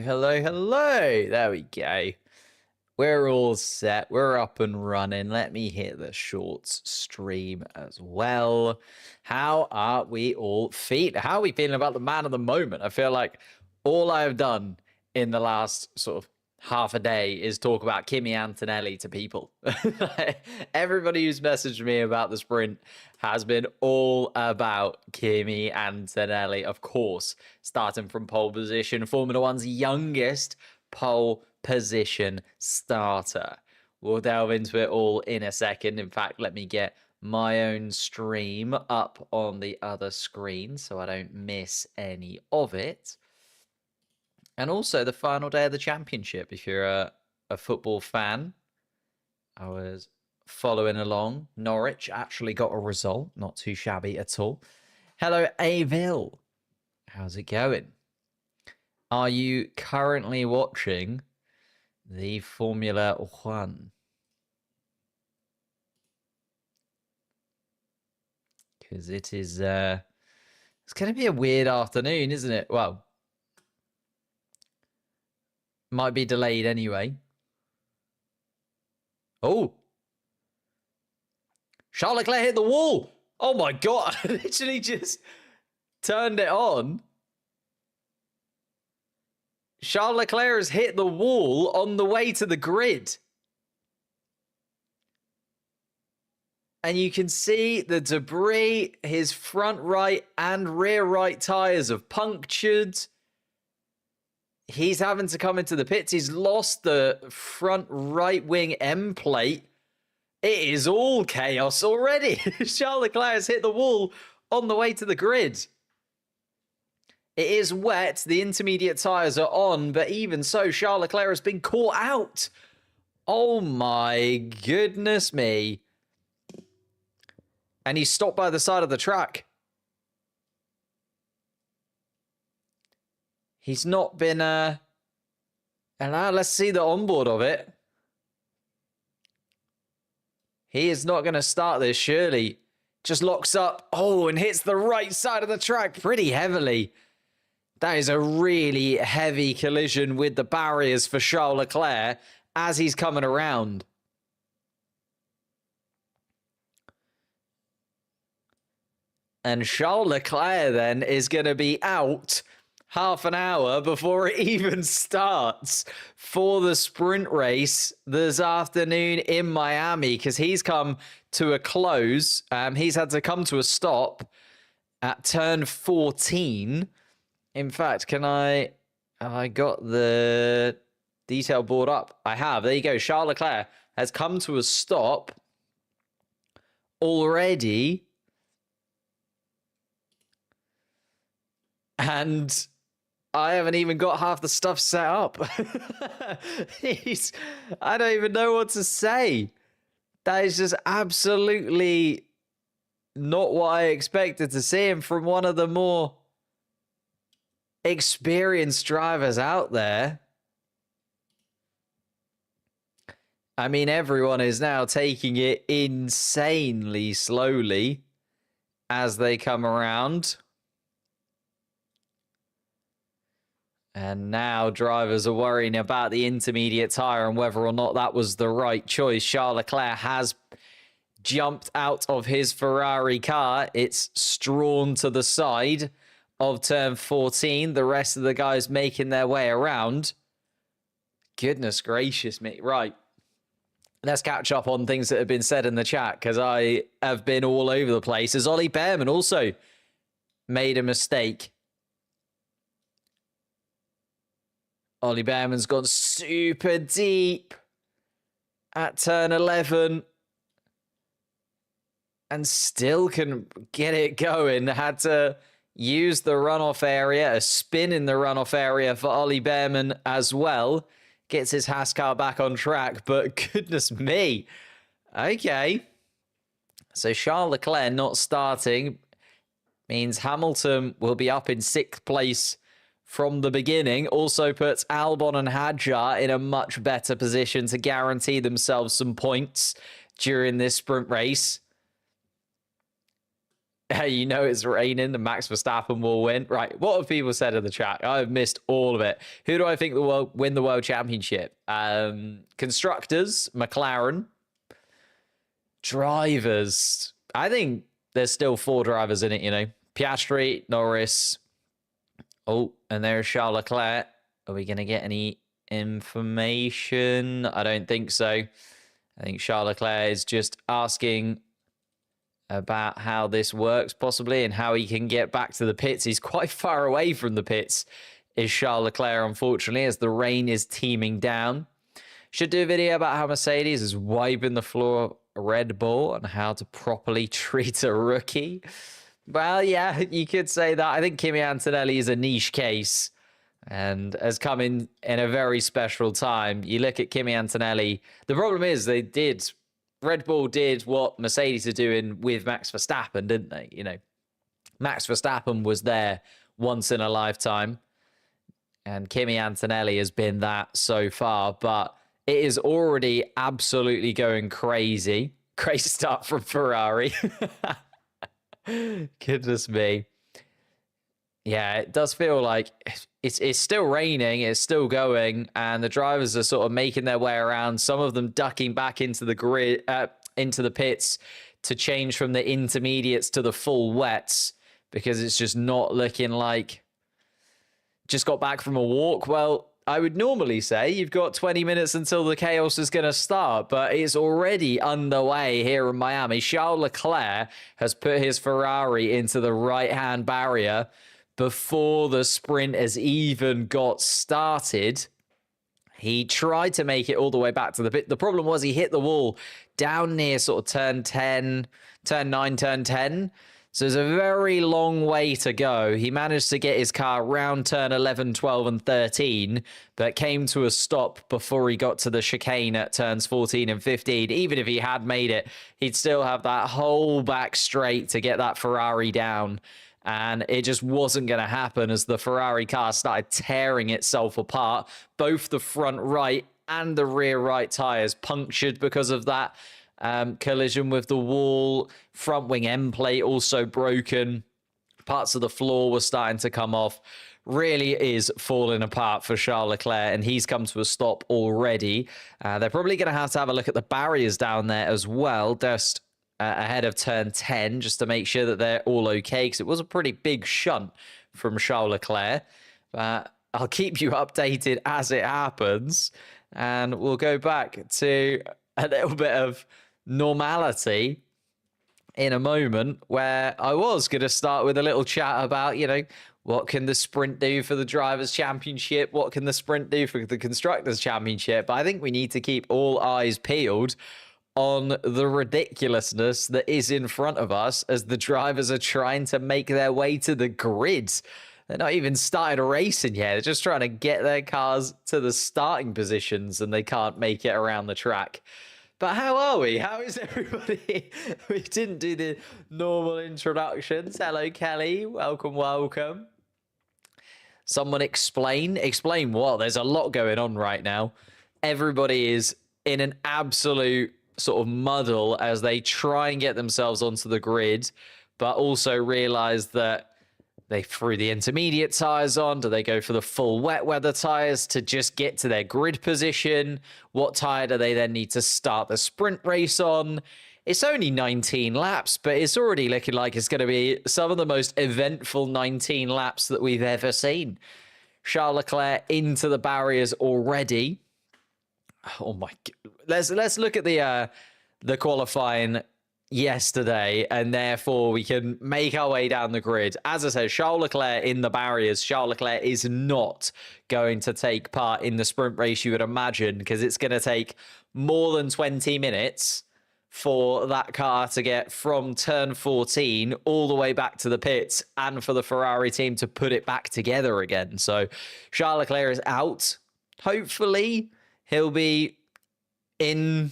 Hello, hello. There we go. We're all set. We're up and running. Let me hit the shorts stream as well. How are we all How are we feeling about the man of the moment? I feel like all I've done in the last sort of half a day is talk about Kimi Antonelli to people. Everybody who's messaged me about the sprint has been all about Kimi Antonelli, of course, starting from pole position, Formula One's youngest pole position starter. We'll delve into it all in a second. In fact, let me get my own stream up on the other screen so I don't miss any of it. And also the final day of the championship. If you're a football fan, I was following along. Norwich actually got a result. Not too shabby at all. Hello, Avil. How's it going? Are you currently watching the Formula One? Because it is, it's going to be a weird afternoon, isn't it? Well, might be delayed anyway. Oh. Charles Leclerc hit the wall. Oh my God. I literally just turned it on. Charles Leclerc has hit the wall on the way to the grid. And you can see the debris, his front right and rear right tyres have punctured. He's having to come into the pits. He's lost the front right wing end plate. It is all chaos already. Charles Leclerc has hit the wall on the way to the grid. It is wet. The intermediate tyres are on, but even so, Charles Leclerc has been caught out. Oh my goodness me. And he's stopped by the side of the track. He's not been, and now let's see the onboard of it. He is not going to start this, surely. Just locks up. Oh, and hits the right side of the track pretty heavily. That is a really heavy collision with the barriers for Charles Leclerc as he's coming around. And Charles Leclerc then is going to be out half an hour before it even starts for the sprint race this afternoon in Miami, because he's come to a close. He's had to come to a stop at turn 14. In fact, have I got the detail board up? I have. There you go. Charles Leclerc has come to a stop already. And I haven't even got half the stuff set up. I don't even know what to say. That is just absolutely not what I expected to see him from one of the more experienced drivers out there. I mean, everyone is now taking it insanely slowly as they come around. And now drivers are worrying about the intermediate tyre and whether or not that was the right choice. Charles Leclerc has jumped out of his Ferrari car. It's strawn to the side of turn 14. The rest of the guys making their way around. Goodness gracious me. Right. Let's catch up on things that have been said in the chat, because I have been all over the place. As Ollie Behrman also made a mistake. Ollie Behrman's gone super deep at turn 11 and still can get it going. Had to use the runoff area, a spin in the runoff area for Ollie Behrman as well. Gets his Haas car back on track, but goodness me. Okay. So Charles Leclerc not starting means Hamilton will be up in 6th place from the beginning. Also puts Albon and Hadjar in a much better position to guarantee themselves some points during this sprint race. You know it's raining and Max Verstappen will win. Right, what have people said in the chat? I've missed all of it. Who do I think will win the World Championship? Constructors, McLaren. Drivers. I think there's still 4 drivers in it, you know. Piastri, Norris. Oh, and there's Charles Leclerc. Are we going to get any information? I don't think so. I think Charles Leclerc is just asking about how this works possibly and how he can get back to the pits. He's quite far away from the pits, is Charles Leclerc, unfortunately, as the rain is teeming down. Should do a video about how Mercedes is wiping the floor Red Bull and how to properly treat a rookie. Well, yeah, you could say that. I think Kimi Antonelli is a niche case and has come in a very special time. You look at Kimi Antonelli. The problem is Red Bull did what Mercedes are doing with Max Verstappen, didn't they? You know, Max Verstappen was there once in a lifetime, and Kimi Antonelli has been that so far, but it is already absolutely going crazy. Crazy start from Ferrari. Goodness me. Yeah, it does feel like it's still raining, it's still going, and the drivers are sort of making their way around, some of them ducking back into the grid, into the pits to change from the intermediates to the full wets, because it's just not looking like just got back from a walk. Well, I would normally say you've got 20 minutes until the chaos is going to start, but it's already underway here in Miami. Charles Leclerc has put his Ferrari into the right-hand barrier before the sprint has even got started. He tried to make it all the way back to the pit. The problem was he hit the wall down near sort of turn 9, turn 10. So there's a very long way to go. He managed to get his car round turn 11, 12, and 13, but came to a stop before he got to the chicane at turns 14 and 15. Even if he had made it, he'd still have that whole back straight to get that Ferrari down. And it just wasn't going to happen as the Ferrari car started tearing itself apart. Both the front right and the rear right tyres punctured because of that collision with the wall. Front wing end plate also broken. Parts of the floor were starting to come off. Really is falling apart for Charles Leclerc, and he's come to a stop already. They're probably going to have a look at the barriers down there as well, just ahead of turn 10, just to make sure that they're all okay, because it was a pretty big shunt from Charles Leclerc. But I'll keep you updated as it happens, and we'll go back to a little bit of normality in a moment, where I was going to start with a little chat about, you know, what can the sprint do for the Drivers' Championship? What can the sprint do for the Constructors' Championship? But I think we need to keep all eyes peeled on the ridiculousness that is in front of us as the drivers are trying to make their way to the grid. They're not even started racing yet. They're just trying to get their cars to the starting positions, and they can't make it around the track. But how are we? How is everybody? We didn't do the normal introductions. Hello, Kelly. Welcome, welcome. Someone explain. Explain what? There's a lot going on right now. Everybody is in an absolute sort of muddle as they try and get themselves onto the grid, but also realize that they threw the intermediate tires on. Do they go for the full wet weather tires to just get to their grid position? What tire do they then need to start the sprint race on? It's only 19 laps, but it's already looking like it's going to be some of the most eventful 19 laps that we've ever seen. Charles Leclerc into the barriers already. Oh my God. Let's look at the qualifying yesterday, and therefore we can make our way down the grid. As I said, Charles Leclerc in the barriers. Charles Leclerc is not going to take part in the sprint race, you would imagine, because it's going to take more than 20 minutes for that car to get from turn 14 all the way back to the pits, and for the Ferrari team to put it back together again. So Charles Leclerc is out. Hopefully he'll be in.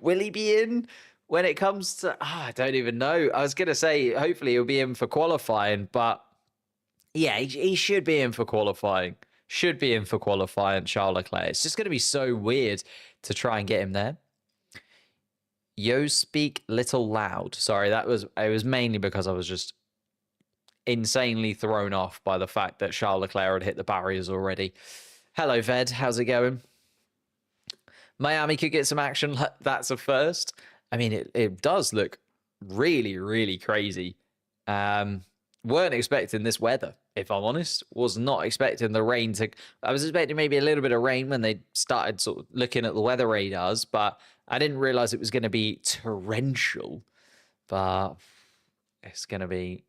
Will he be in when it comes to... I don't even know. I was going to say, hopefully he'll be in for qualifying, but yeah, he should be in for qualifying. Should be in for qualifying, Charles Leclerc. It's just going to be so weird to try and get him there. Yo, speak little loud. Sorry, it was mainly because I was just insanely thrown off by the fact that Charles Leclerc had hit the barriers already. Hello, Ved. How's it going? Miami could get some action. That's a first. I mean, it does look really, really crazy. Weren't expecting this weather, if I'm honest. Was not expecting the rain to... I was expecting maybe a little bit of rain when they started sort of looking at the weather radars, but I didn't realize it was going to be torrential. But it's going to be...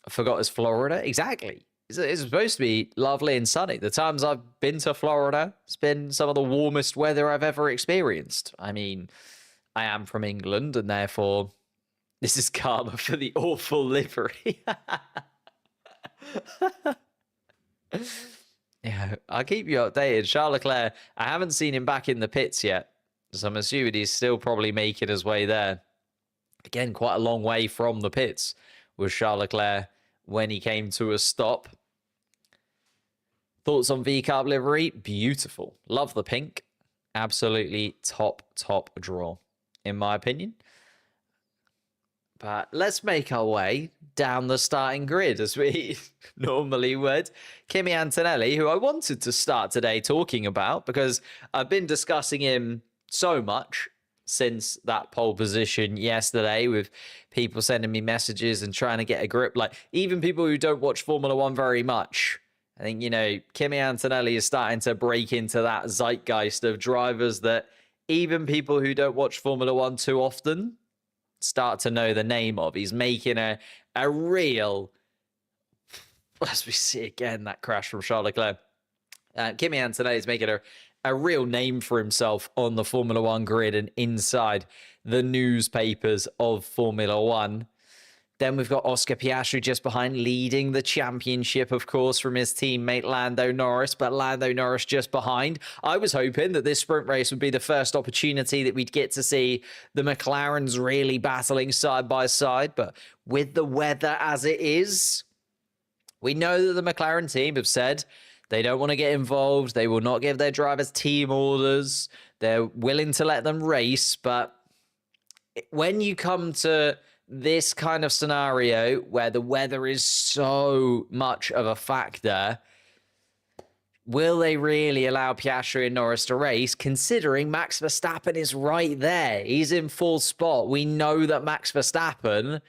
I forgot it's Florida. Exactly. It's supposed to be lovely and sunny. The times I've been to Florida, it's been some of the warmest weather I've ever experienced. I mean, I am from England, and therefore, this is karma for the awful livery. Yeah, I'll keep you updated. Charles Leclerc, I haven't seen him back in the pits yet, so I'm assuming he's still probably making his way there. Again, quite a long way from the pits was Charles Leclerc when he came to a stop. Thoughts on V-Carb livery? Beautiful. Love the pink. Absolutely top draw, in my opinion. But let's make our way down the starting grid as we normally would. Kimi Antonelli, who I wanted to start today talking about because I've been discussing him so much since that pole position yesterday, with people sending me messages and trying to get a grip. Like, even people who don't watch Formula One very much. I think, you know, Kimi Antonelli is starting to break into that zeitgeist of drivers that even people who don't watch Formula One too often start to know the name of. He's making a real, as we see again, that crash from Charles Leclerc. Kimi Antonelli is making a real name for himself on the Formula One grid and inside the newspapers of Formula One. Then we've got Oscar Piastri just behind, leading the championship, of course, from his teammate Lando Norris, but Lando Norris just behind. I was hoping that this sprint race would be the first opportunity that we'd get to see the McLarens really battling side by side, but with the weather as it is, we know that the McLaren team have said they don't want to get involved. They will not give their drivers team orders. They're willing to let them race, but when you come to this kind of scenario where the weather is so much of a factor, will they really allow Piastri and Norris to race, considering Max Verstappen is right there? He's in full spot. We know that Max Verstappen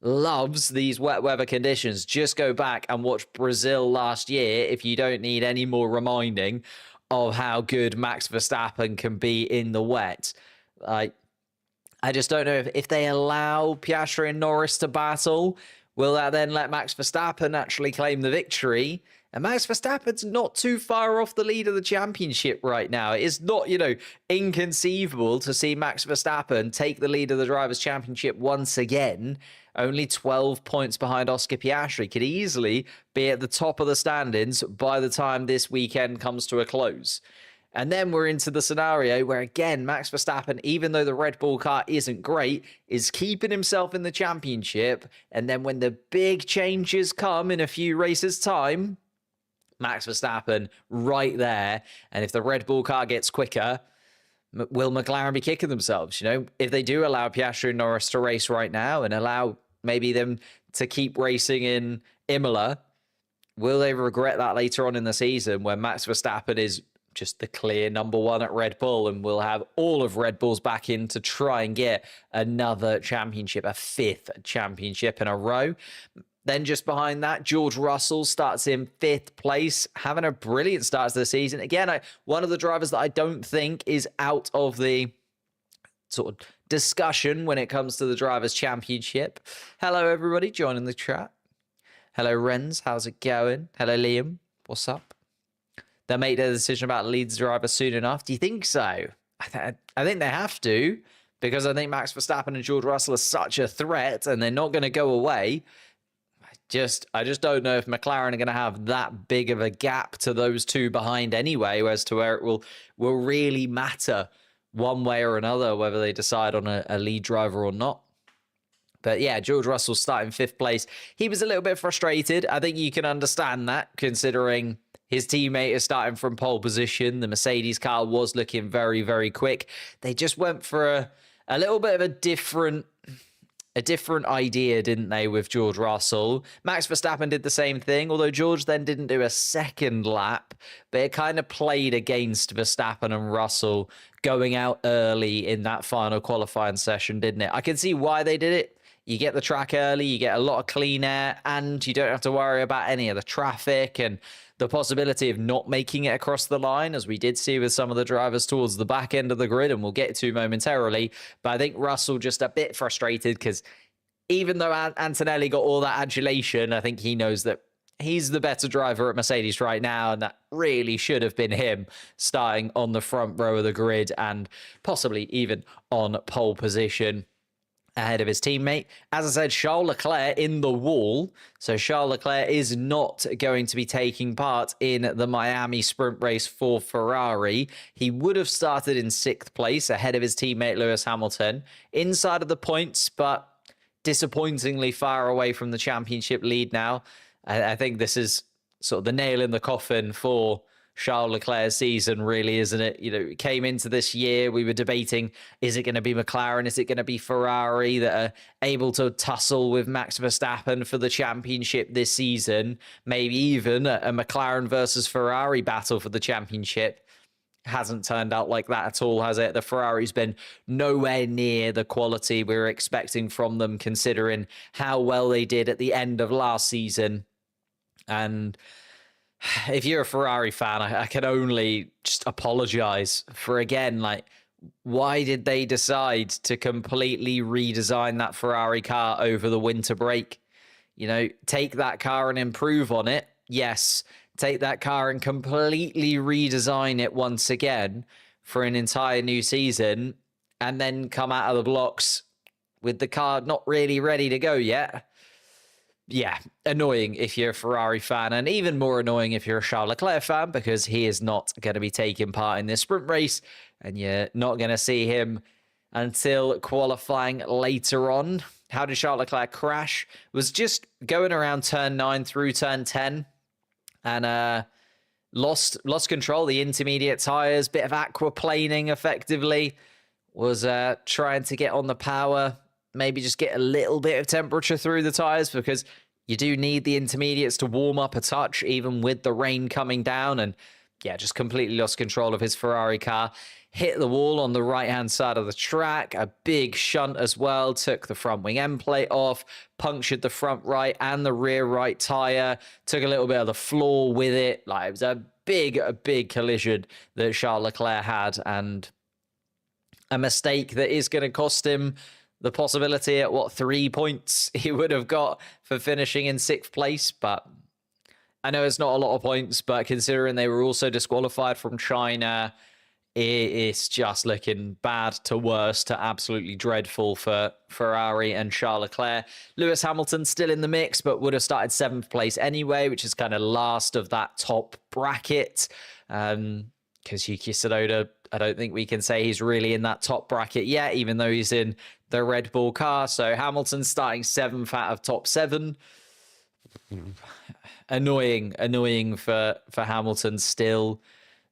loves these wet weather conditions. Just go back and watch Brazil last year if you don't need any more reminding of how good Max Verstappen can be in the wet. I just don't know if they allow Piastri and Norris to battle, will that then let Max Verstappen actually claim the victory? And Max Verstappen's not too far off the lead of the championship right now. It is not, you know, inconceivable to see Max Verstappen take the lead of the Drivers' Championship once again. Only 12 points behind Oscar Piastri. Could easily be at the top of the standings by the time this weekend comes to a close. And then we're into the scenario where, again, Max Verstappen, even though the Red Bull car isn't great, is keeping himself in the championship. And then when the big changes come in a few races' time, Max Verstappen right there. And if the Red Bull car gets quicker, will McLaren be kicking themselves? You know, if they do allow Piastri and Norris to race right now and allow maybe them to keep racing in Imola, will they regret that later on in the season when Max Verstappen is just the clear number one at Red Bull and we'll have all of Red Bull's back in to try and get another championship, a fifth championship in a row? Then just behind that, George Russell starts in 5th place, having a brilliant start to the season. Again, one of the drivers that I don't think is out of the sort of discussion when it comes to the Drivers' Championship. Hello, everybody, joining the chat. Hello, Renz. How's it going? Hello, Liam. What's up? They'll make their decision about Leeds driver soon enough. Do you think so? I think they have to, because I think Max Verstappen and George Russell are such a threat and they're not going to go away. I just don't know if McLaren are going to have that big of a gap to those two behind anyway, as to where it will really matter one way or another, whether they decide on a lead driver or not. But yeah, George Russell starting 5th place. He was a little bit frustrated. I think you can understand that, considering His teammate is starting from pole position. The Mercedes car was looking very, very quick. They just went for a little bit of a different idea, didn't they, with George Russell? Max Verstappen did the same thing, although George then didn't do a second lap, but it kind of played against Verstappen and Russell going out early in that final qualifying session, didn't it? I can see why they did it. You get the track early, you get a lot of clean air, and you don't have to worry about any of the traffic and the possibility of not making it across the line, as we did see with some of the drivers towards the back end of the grid, and we'll get to momentarily. But I think Russell just a bit frustrated because even though Antonelli got all that adulation, I think he knows that he's the better driver at Mercedes right now, and that really should have been him starting on the front row of the grid and possibly even on pole position ahead of his teammate. As I said, Charles Leclerc in the wall. So Charles Leclerc is not going to be taking part in the Miami sprint race for Ferrari. He would have started in 6th place ahead of his teammate Lewis Hamilton, inside of the points, but disappointingly far away from the championship lead now. I think this is sort of the nail in the coffin for Charles Leclerc's season, really, isn't it? You know, it came into this year, we were debating, is it going to be McLaren? Is it going to be Ferrari that are able to tussle with Max Verstappen for the championship this season? Maybe even a McLaren versus Ferrari battle for the championship. Hasn't turned out like that at all, has it? The Ferrari's been nowhere near the quality we were expecting from them, considering how well they did at the end of last season. And if you're a Ferrari fan, I can only just apologize for, again, like, why did they decide to completely redesign that Ferrari car over the winter break? You know, take that car and improve on it. Yes, take that car and completely redesign it once again for an entire new season, and then come out of the blocks with the car not really ready to go yet. Yeah, annoying if you're a Ferrari fan, and even more annoying if you're a Charles Leclerc fan, because he is not going to be taking part in this sprint race, and you're not going to see him until qualifying later on. How did Charles Leclerc crash? Was just going around turn 9 through turn 10, and lost control. The intermediate tires, bit of aquaplaning effectively. Was trying to get on the power, maybe just get a little bit of temperature through the tires, because you do need the intermediates to warm up a touch, even with the rain coming down. And yeah, just completely lost control of his Ferrari car. Hit the wall on the right-hand side of the track. A big shunt as well. Took the front wing end plate off. Punctured the front right and the rear right tire. Took a little bit of the floor with it. Like, it was a big collision that Charles Leclerc had. And a mistake that is going to cost him the possibility at 3 points he would have got for finishing in 6th place. But I know it's not a lot of points, but considering they were also disqualified from China, it's just looking bad to worse to absolutely dreadful for Ferrari and Charles Leclerc. Lewis Hamilton still in the mix, but would have started 7th place anyway, which is kind of last of that top bracket. Because Yuki Tsunoda, I don't think we can say he's really in that top bracket yet, even though he's in the Red Bull car. So Hamilton starting 7th out of top 7. Annoying for Hamilton still.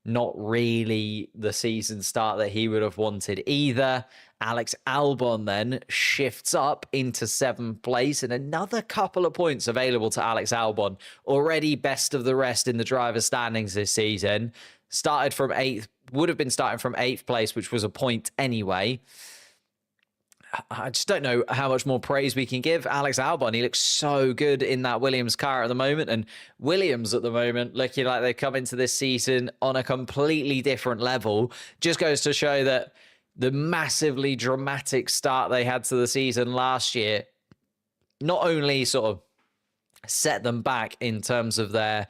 Not really the season start that he would have wanted either. Alex Albon then shifts up into 7th place, and another couple of points available to Alex Albon. Already best of the rest in the driver's standings this season. Started from 8th, would have been starting from 8th place, which was a point anyway. I just don't know how much more praise we can give Alex Albon. He looks so good in that Williams car at the moment, and Williams at the moment looking like they've come into this season on a completely different level. Just goes to show that the massively dramatic start they had to the season last year not only sort of set them back in terms of their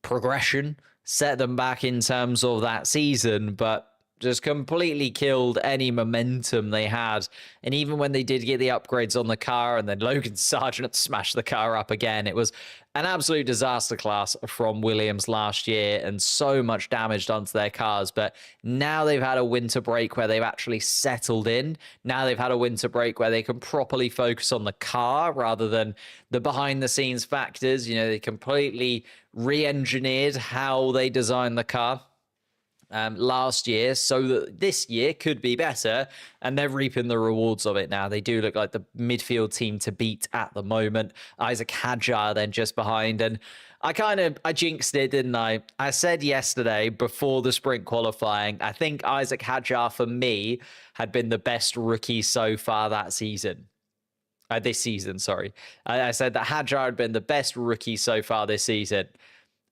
progression, set them back in terms of that season, but just completely killed any momentum they had. And even when they did get the upgrades on the car and then Logan Sargent smashed the car up again, it was an absolute disaster class from Williams last year and so much damage done to their cars. But now they've had a winter break where they've actually settled in. Now they've had a winter break where they can properly focus on the car rather than the behind the scenes factors. You know, they completely re-engineered how they designed the car last year so that this year could be better, and they're reaping the rewards of it now. They do look like the midfield team to beat at the moment. Isaac Hadjar then just behind, and I jinxed it, didn't I? I said yesterday before the sprint qualifying, I think Isaac Hadjar for me had been the best rookie so far that season. This season, sorry. I said that Hadjar had been the best rookie so far this season.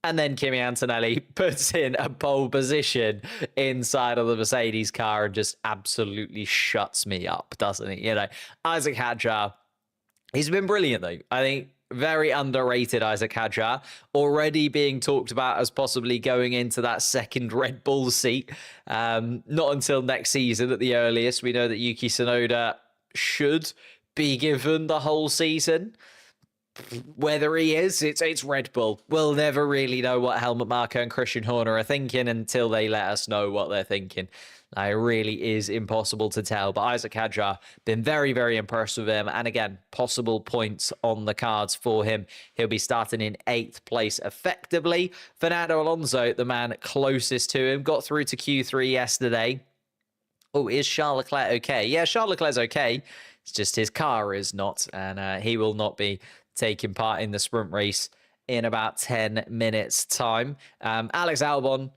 And then Kimi Antonelli puts in a pole position inside of the Mercedes car and just absolutely shuts me up, doesn't he? You know, Isaac Hadjar, he's been brilliant, though. I think very underrated Isaac Hadjar, already being talked about as possibly going into that second Red Bull seat. Not until next season at the earliest. We know that Yuki Tsunoda should be given the whole season. Whether he is, it's Red Bull. We'll never really know what Helmut Marko and Christian Horner are thinking until they let us know what they're thinking. It really is impossible to tell. But Isaac Hadjar, been very, very impressed with him. And again, possible points on the cards for him. He'll be starting in 8th place effectively. Fernando Alonso, the man closest to him, got through to Q3 yesterday. Oh, is Charles Leclerc okay? Yeah, Charles Leclerc's okay. It's just his car is not. And he will not be taking part in the sprint race in about 10 minutes time. Fernando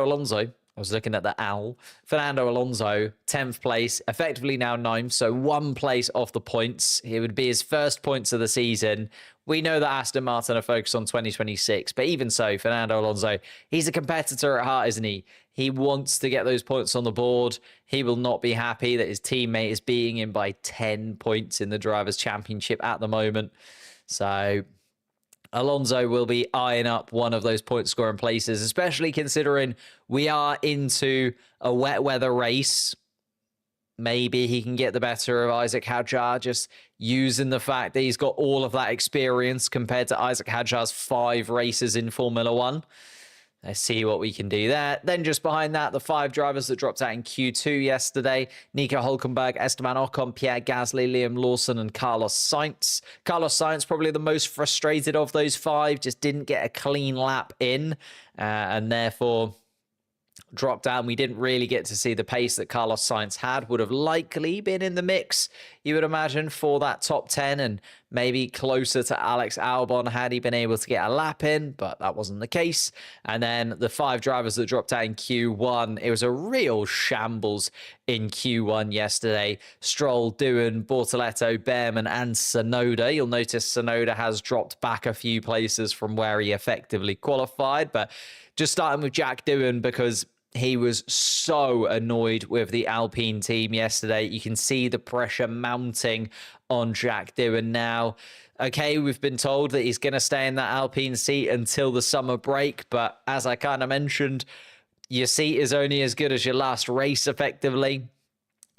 Alonso, I was looking at the owl. Fernando Alonso, 10th place, effectively now 9th, so 1 place off the points. It would be his first points of the season. We know that Aston Martin are focused on 2026, but even so, Fernando Alonso, he's a competitor at heart, isn't he? He wants to get those points on the board. He will not be happy that his teammate is beating him by 10 points in the Drivers' Championship at the moment. So Alonso will be eyeing up one of those point-scoring places, especially considering we are into a wet weather race. Maybe he can get the better of Isaac Hadjar, just using the fact that he's got all of that experience compared to Isaac Hadjar's 5 races in Formula One. Let's see what we can do there. Then just behind that, the 5 drivers that dropped out in Q2 yesterday: Nico Hülkenberg, Esteban Ocon, Pierre Gasly, Liam Lawson, and Carlos Sainz. Carlos Sainz, probably the most frustrated of those 5, just didn't get a clean lap in, and therefore dropped out. We didn't really get to see the pace that Carlos Sainz had. Would have likely been in the mix, you would imagine, for that top 10 and maybe closer to Alex Albon had he been able to get a lap in, but that wasn't the case. And then the 5 drivers that dropped out in Q1, it was a real shambles in Q1 yesterday. Stroll, Doohan, Bortoleto, Behrman, and Tsunoda. You'll notice Tsunoda has dropped back a few places from where he effectively qualified, but just starting with Jack Doohan, because he was so annoyed with the Alpine team yesterday. You can see the pressure mounting on Jack Doohan now. Okay, we've been told that he's going to stay in that Alpine seat until the summer break, but as I kind of mentioned, your seat is only as good as your last race, effectively.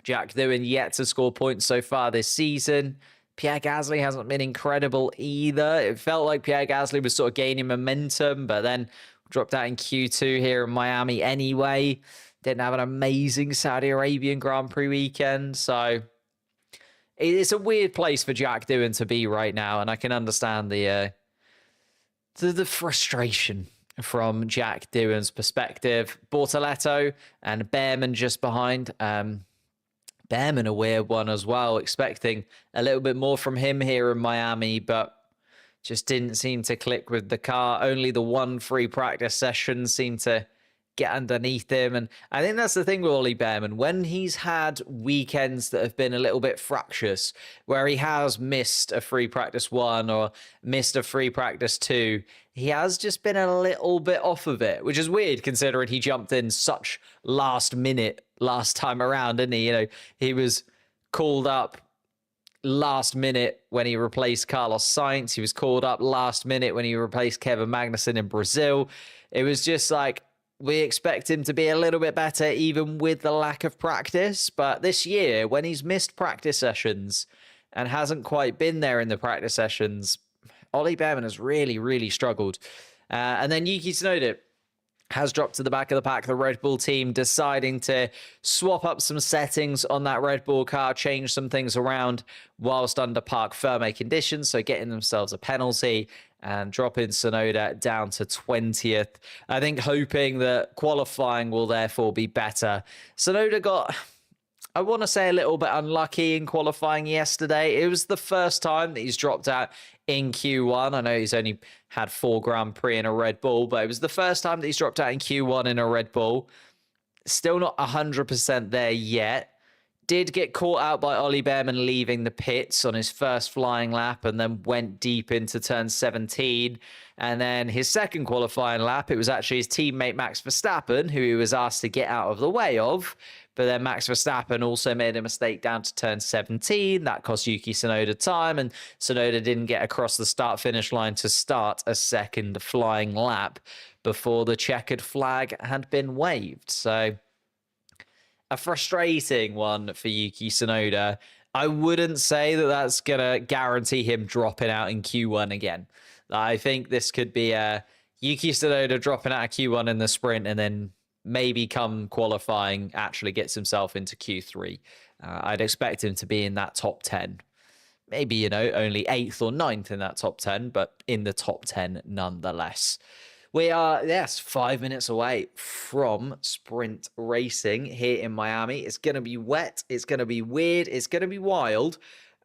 Jack Doohan yet to score points so far this season. Pierre Gasly hasn't been incredible either. It felt like Pierre Gasly was sort of gaining momentum, but then dropped out in Q2 here in Miami anyway. Didn't have an amazing Saudi Arabian Grand Prix weekend. So it's a weird place for Jack Doohan to be right now. And I can understand the frustration from Jack Doohan's perspective. Bortoleto and Behrman just behind. Behrman a weird one as well. Expecting a little bit more from him here in Miami, but just didn't seem to click with the car. Only the 1 free practice session seemed to get underneath him. And I think that's the thing with Ollie Behrman. When he's had weekends that have been a little bit fractious, where he has missed a free practice 1 or missed a free practice 2, he has just been a little bit off of it, which is weird considering he jumped in such last minute last time around, didn't he? You know, he was called up last minute when he replaced Carlos Sainz. He was called up last minute when he replaced Kevin Magnussen in Brazil. It was just like, we expect him to be a little bit better even with the lack of practice. But this year, when he's missed practice sessions and hasn't quite been there in the practice sessions, Ollie Behrman has really, really struggled. And then Yuki Tsunoda has dropped to the back of the pack. The Red Bull team deciding to swap up some settings on that Red Bull car, change some things around whilst under parc ferme conditions, so getting themselves a penalty and dropping Tsunoda down to 20th. I think hoping that qualifying will therefore be better. Tsunoda got, I want to say, a little bit unlucky in qualifying yesterday. It was the first time that he's dropped out in Q1. I know he's only had 4 Grand Prix in a Red Bull, but it was the first time that he's dropped out in Q1 in a Red Bull. Still not 100% there yet. Did get caught out by Ollie Behrman leaving the pits on his first flying lap and then went deep into turn 17. And then his second qualifying lap, it was actually his teammate Max Verstappen, who he was asked to get out of the way of. But then Max Verstappen also made a mistake down to turn 17. That cost Yuki Tsunoda time, and Tsunoda didn't get across the start-finish line to start a second flying lap before the checkered flag had been waved. So a frustrating one for Yuki Tsunoda. I wouldn't say that that's going to guarantee him dropping out in Q1 again. I think this could be Yuki Tsunoda dropping out of Q1 in the sprint and then maybe come qualifying actually gets himself into Q3. I'd expect him to be in that top 10. Maybe, you know, only 8th or 9th in that top 10, but in the top 10 nonetheless. We are, yes, 5 minutes away from sprint racing here in Miami. It's going to be wet. It's going to be weird. It's going to be wild.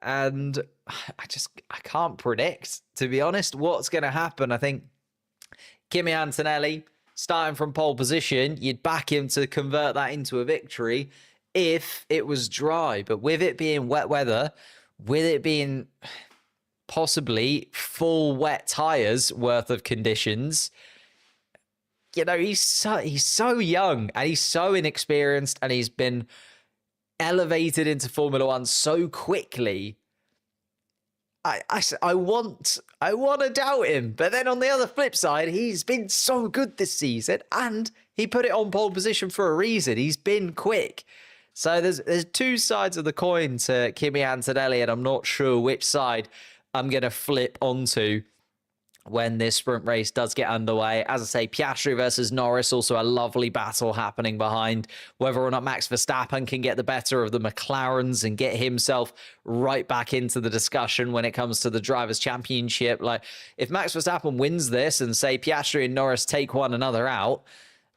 And I can't predict, to be honest, what's going to happen. I think Kimi Antonelli, starting from pole position, you'd back him to convert that into a victory if it was dry. But with it being wet weather, with it being possibly full wet tires worth of conditions, you know, he's so young and he's so inexperienced and he's been elevated into Formula One so quickly. I want to doubt him, but then on the other flip side, he's been so good this season and he put it on pole position for a reason. He's been quick. So there's two sides of the coin to Kimi Antonelli, and I'm not sure which side I'm going to flip onto when this sprint race does get underway. As I say, Piastri versus Norris, also a lovely battle happening behind. Whether or not Max Verstappen can get the better of the McLarens and get himself right back into the discussion when it comes to the Drivers' Championship. Like, if Max Verstappen wins this and, say, Piastri and Norris take one another out,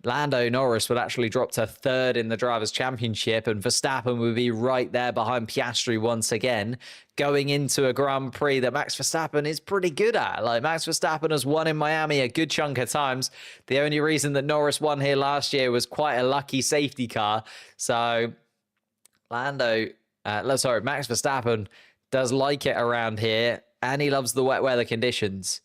Lando Norris would actually drop to 3rd in the Drivers' Championship, and Verstappen would be right there behind Piastri once again, going into a Grand Prix that Max Verstappen is pretty good at. Like, Max Verstappen has won in Miami a good chunk of times. The only reason that Norris won here last year was quite a lucky safety car. So Max Verstappen does like it around here, and he loves the wet weather conditions.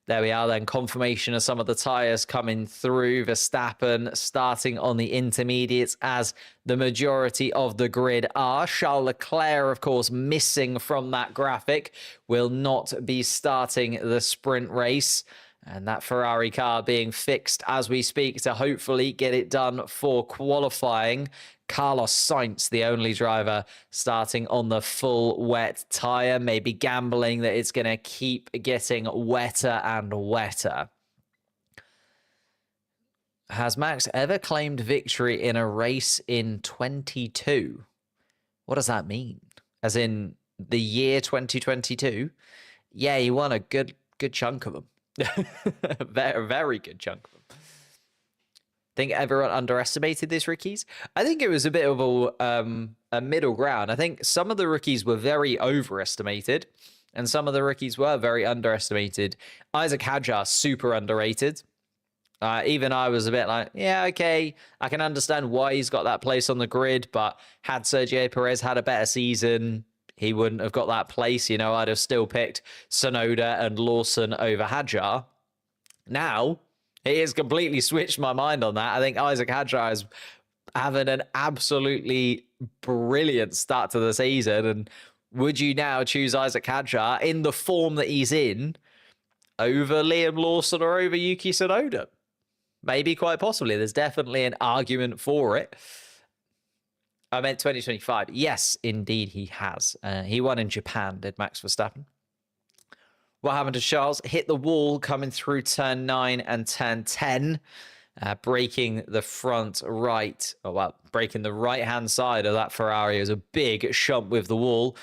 There we are then, confirmation of some of the tyres coming through. Verstappen starting on the intermediates as the majority of the grid are. Charles Leclerc, of course, missing from that graphic, will not be starting the sprint race. And that Ferrari car being fixed as we speak to hopefully get it done for qualifying. Carlos Sainz, the only driver starting on the full wet tyre, maybe gambling that it's going to keep getting wetter and wetter. Has Max ever claimed victory in a race in 22? What does that mean? As in the year 2022? Yeah, he won a good chunk of them. Very, very good chunk of them. Think everyone underestimated these rookies? I think it was a bit of a middle ground. I think some of the rookies were very overestimated and some of the rookies were very underestimated. Isaac Hadjar, super underrated. Even I was a bit like, yeah, okay, I can understand why he's got that place on the grid, but had Sergio Perez had a better season, he wouldn't have got that place. You know, I'd have still picked Tsunoda and Lawson over Hadjar. Now, he has completely switched my mind on that. I think Isaac Hadjar is having an absolutely brilliant start to the season. And would you now choose Isaac Hadjar in the form that he's in over Liam Lawson or over Yuki Tsunoda? maybe quite possibly. There's definitely an argument for it. I meant 2025. Yes, indeed he has. He won in Japan, did Max Verstappen. What happened to Charles? Hit the wall coming through turn 9 and turn 10. Breaking the front right, breaking the right-hand side of that Ferrari. It was a big shunt with the wall.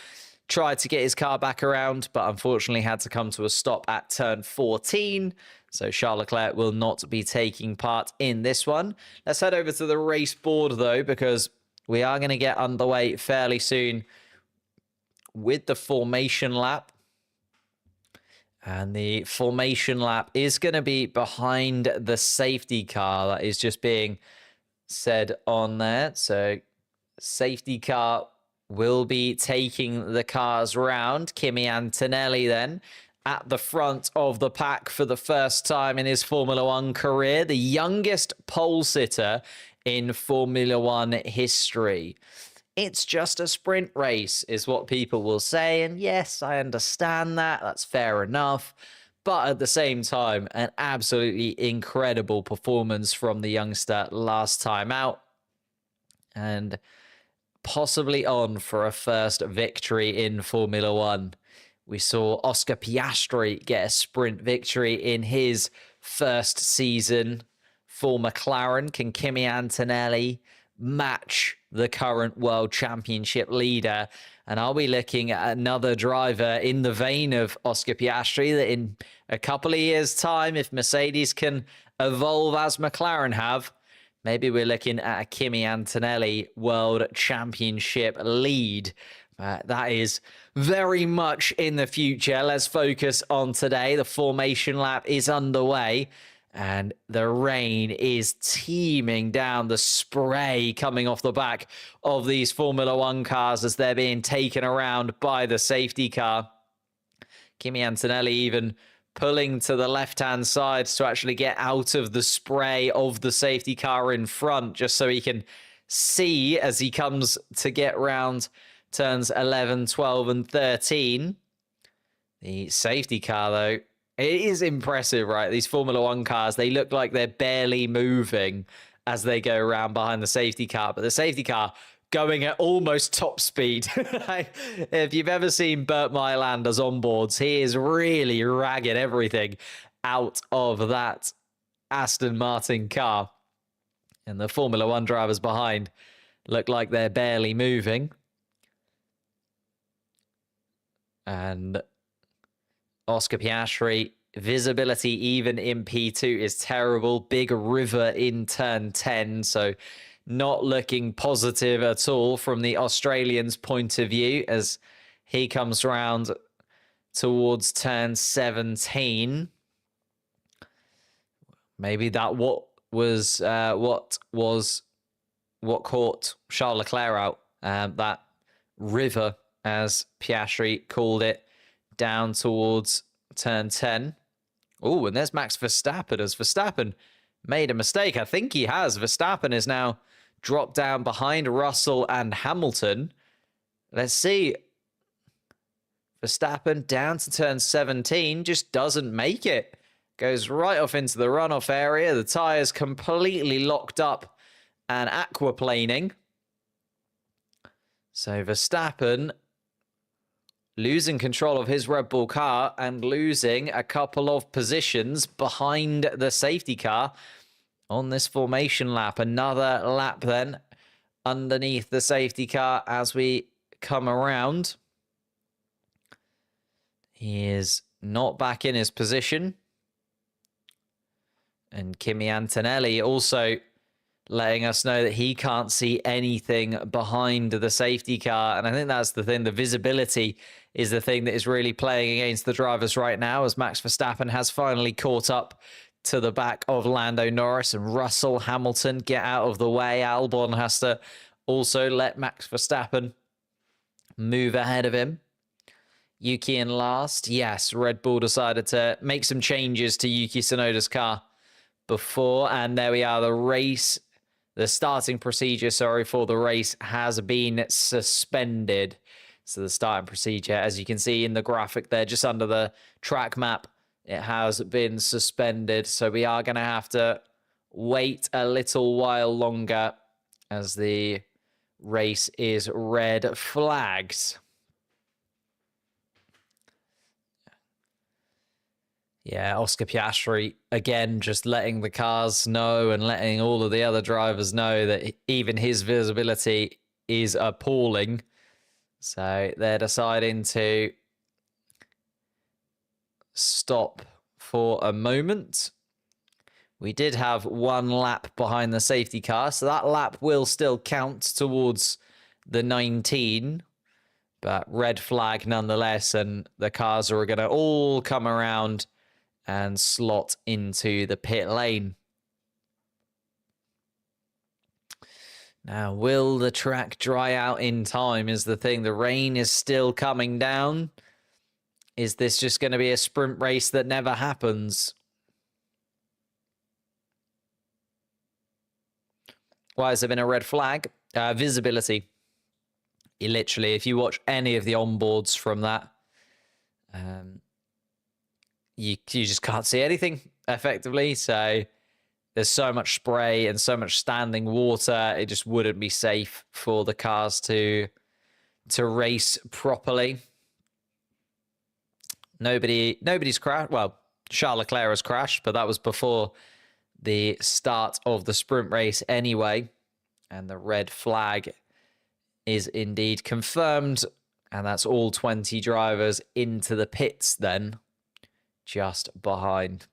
Tried to get his car back around, but unfortunately had to come to a stop at turn 14. So Charles Leclerc will not be taking part in this one. Let's head over to the race board, though, because we are going to get underway fairly soon with the formation lap. And the formation lap is going to be behind the safety car. That is just being said on there. So safety car will be taking the cars round. Kimi Antonelli then at the front of the pack for the first time in his Formula One career. The youngest pole sitter in Formula One history. It's just a sprint race, is what people will say. And yes, I understand that. That's fair enough. But at the same time, an absolutely incredible performance from the youngster last time out. And possibly on for a first victory in Formula One. We saw Oscar Piastri get a sprint victory in his first season for McLaren. Can Kimi Antonelli match the current world championship leader? And are we looking at another driver in the vein of Oscar Piastri that in a couple of years' time, if Mercedes can evolve as McLaren have, maybe we're looking at a Kimi Antonelli world championship lead? That is very much in the future. Let's focus on today. The formation lap is underway. And the rain is teeming down, the spray coming off the back of these Formula One cars as they're being taken around by the safety car. Kimi Antonelli even pulling to the left-hand side to actually get out of the spray of the safety car in front, just so he can see as he comes to get round turns 11, 12, and 13. The safety car, though, it is impressive, right? These Formula One cars, they look like they're barely moving as they go around behind the safety car. But the safety car going at almost top speed. If you've ever seen Burt Mylander's onboards, he is really ragging everything out of that Aston Martin car. And the Formula One drivers behind look like they're barely moving. And Oscar Piastri, visibility even in P2 is terrible. Big river in turn 10, so not looking positive at all from the Australian's point of view as he comes round towards turn 17. Maybe that what caught Charles Leclerc out, that river, as Piastri called it, down towards turn 10. Oh, and there's Max Verstappen as Verstappen made a mistake. I think he has. Verstappen is now dropped down behind Russell and Hamilton. Let's see. Verstappen down to turn 17, just doesn't make it. Goes right off into the runoff area. The tyres completely locked up and aquaplaning. So Verstappen losing control of his Red Bull car and losing a couple of positions behind the safety car on this formation lap. Another lap then underneath the safety car as we come around. He is not back in his position. And Kimi Antonelli also letting us know that he can't see anything behind the safety car. And I think that's the thing. The visibility is the thing that is really playing against the drivers right now, as Max Verstappen has finally caught up to the back of Lando Norris, and Russell, Hamilton get out of the way. Albon has to also let Max Verstappen move ahead of him. Yuki in last. Yes, Red Bull decided to make some changes to Yuki Tsunoda's car before, and there we are. The starting procedure, for the race has been suspended. So the starting procedure, as you can see in the graphic there, just under the track map, it has been suspended. So we are going to have to wait a little while longer as the race is red flagged. Yeah, Oscar Piastri, again, just letting the cars know and letting all of the other drivers know that even his visibility is appalling. So they're deciding to stop for a moment. We did have one lap behind the safety car, so that lap will still count towards the 19. But red flag nonetheless, and the cars are going to all come around and slot into the pit lane. Now, will the track dry out in time is the thing. The rain is still coming down. Is this just going to be a sprint race that never happens? Why has there been a red flag? Visibility. Literally, if you watch any of the onboards from that, you just can't see anything effectively. So there's so much spray and so much standing water, it just wouldn't be safe for the cars to race properly. Nobody's crashed. Well, Charles Leclerc has crashed, but that was before the start of the sprint race anyway. And the red flag is indeed confirmed. And that's all 20 drivers into the pits then, just behind.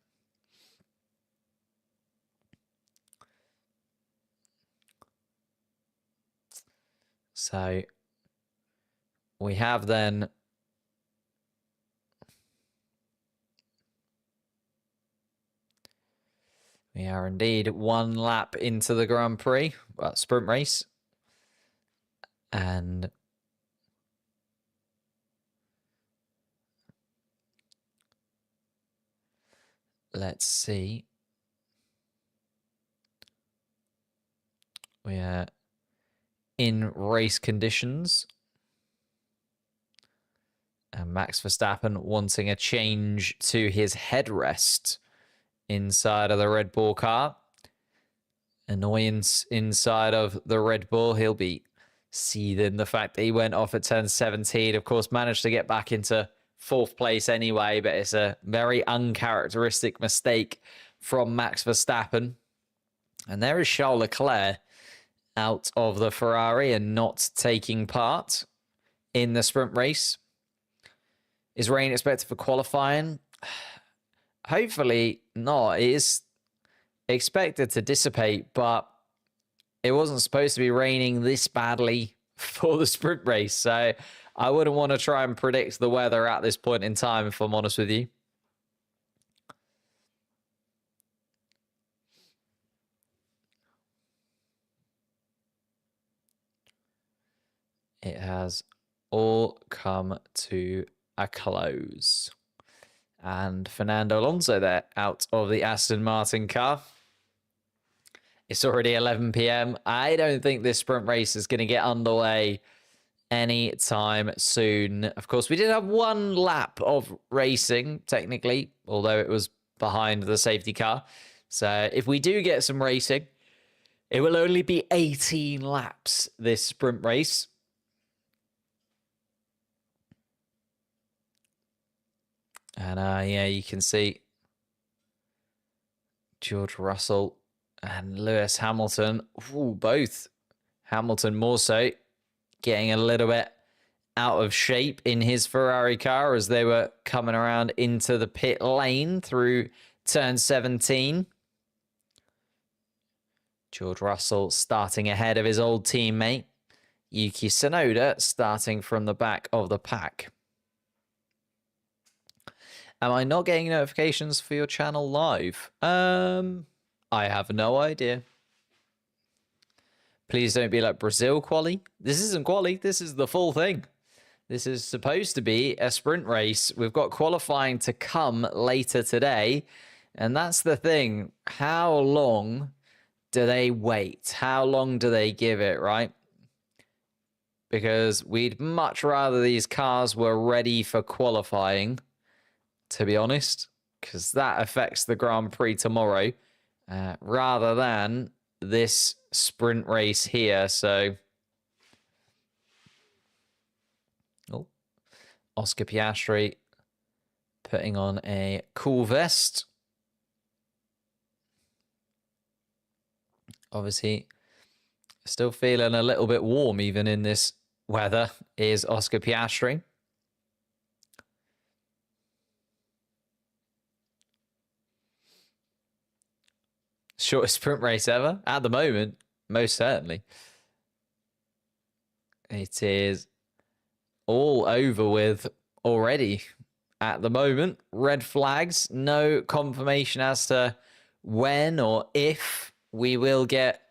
So we have then we are indeed one lap into the Grand Prix, well, sprint race. And let's see. We are in race conditions. And Max Verstappen wanting a change to his headrest inside of the Red Bull car. Annoyance inside of the Red Bull. He'll be seething the fact that he went off at turn 17. Of course, managed to get back into fourth place anyway, but it's a very uncharacteristic mistake from Max Verstappen. And there is Charles Leclerc out of the Ferrari and not taking part in the sprint race. Is rain expected for qualifying? Hopefully not. It is expected to dissipate, but it wasn't supposed to be raining this badly for the sprint race. So I wouldn't want to try and predict the weather at this point in time, if I'm honest with you. It has all come to a close. And Fernando Alonso there out of the Aston Martin car. It's already 11 p.m. I don't think this sprint race is going to get underway anytime soon. Of course, we did have one lap of racing, technically, although it was behind the safety car. So if we do get some racing, it will only be 18 laps, this sprint race. And yeah, you can see George Russell and Lewis Hamilton, both Hamilton more so, getting a little bit out of shape in his Ferrari car as they were coming around into the pit lane through turn 17. George Russell starting ahead of his old teammate, Yuki Tsunoda, starting from the back of the pack. Am I not getting notifications for your channel live? I have no idea. Please don't be like Brazil quali. This isn't quali. This is the full thing. This is supposed to be a sprint race. We've got qualifying to come later today. And that's the thing. How long do they wait? How long do they give it, right? Because we'd much rather these cars were ready for qualifying, to be honest, because that affects the Grand Prix tomorrow. rather than this sprint race here. So, Oscar Piastri putting on a cool vest. Obviously, still feeling a little bit warm even in this weather is Oscar Piastri. Shortest sprint race ever at the moment, most certainly. It is all over with already at the moment. Red flags, no confirmation as to when or if we will get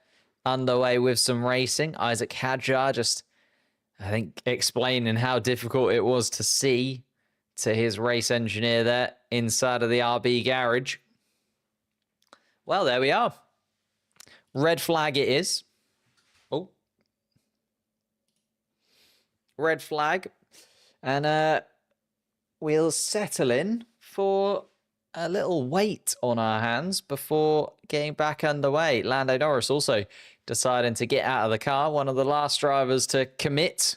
underway with some racing. Isaac Hadjar just, I think, explaining how difficult it was to see to his race engineer there inside of the RB garage. Well, there we are. Red flag it is. Oh. Red flag. And we'll settle in for a little wait on our hands before getting back underway. Lando Norris also deciding to get out of the car. One of the last drivers to commit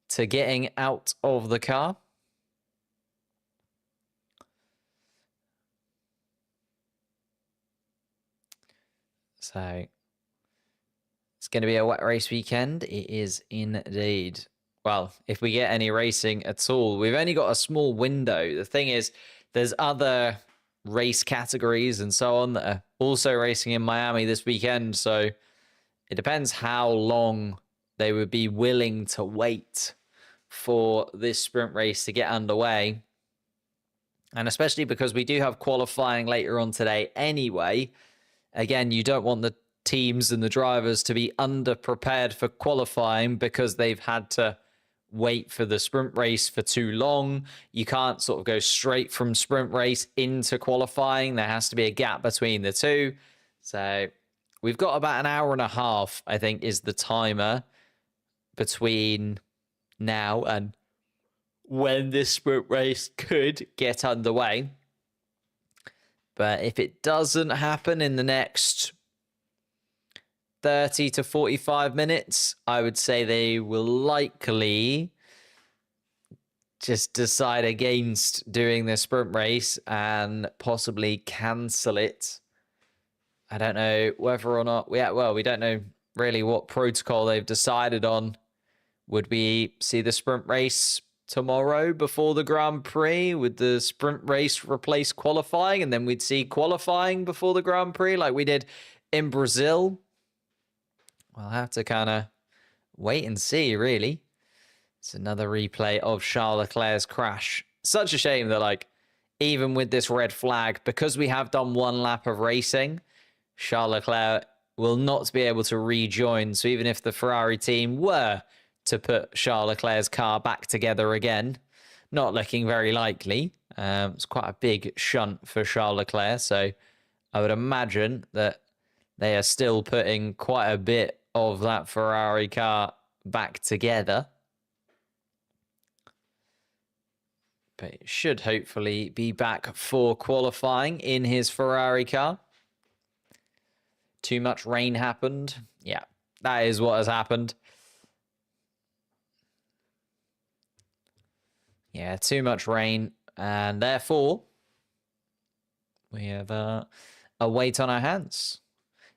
to getting out of the car. So it's going to be a wet race weekend. It is indeed. Well, if we get any racing at all, we've only got a small window. The thing is, there's other race categories and so on that are also racing in Miami this weekend. So it depends how long they would be willing to wait for this sprint race to get underway. And especially because we do have qualifying later on today anyway. Again, you don't want the teams and the drivers to be underprepared for qualifying because they've had to wait for the sprint race for too long. You can't sort of go straight from sprint race into qualifying. There has to be a gap between the two. So we've got about an hour and a half, I think, is the timer between now and when this sprint race could get underway. But if it doesn't happen in the next 30 to 45 minutes, I would say they will likely just decide against doing the sprint race and possibly cancel it. I don't know whether or not... we don't know really what protocol they've decided on. Would we see the sprint race tomorrow before the Grand Prix? Would the sprint race replace qualifying and then we'd see qualifying before the Grand Prix like we did in Brazil? We'll have to kind of wait and see, really. It's another replay of Charles Leclerc's crash. Such a shame that, like, even with this red flag, because we have done one lap of racing, Charles Leclerc will not be able to rejoin. So even if the Ferrari team were to put Charles Leclerc's car back together again, not looking very likely. It's quite a big shunt for Charles Leclerc. So I would imagine that they are still putting quite a bit of that Ferrari car back together. But it should hopefully be back for qualifying in his Ferrari car. Too much rain happened. Yeah, that is what has happened. Yeah, too much rain. And therefore, we have a weight on our hands.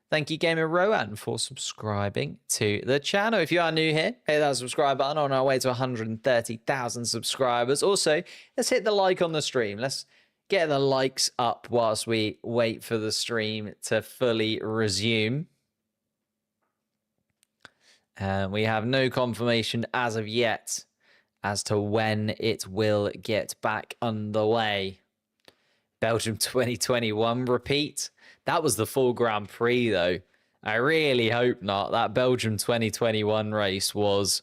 Thank you, Gamer Rowan, for subscribing to the channel. If you are new here, hit that subscribe button on our way to 130,000 subscribers. Also, let's hit the like on the stream. Let's get the likes up whilst we wait for the stream to fully resume. And we have no confirmation as of yet as to when it will get back underway. Belgium 2021 repeat. That was the full Grand Prix, though. I really hope not. That Belgium 2021 race was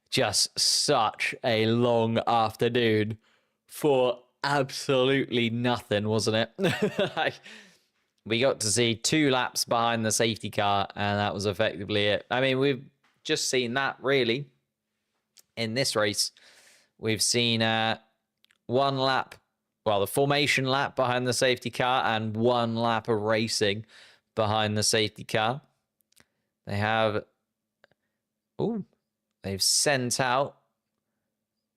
just such a long afternoon for absolutely nothing, wasn't it? We got to see 2 laps behind the safety car, and that was effectively it. I mean, we've just seen that, really, in this race. We've seen 1 lap, well, the formation lap behind the safety car and 1 lap of racing behind the safety car. They have, they've sent out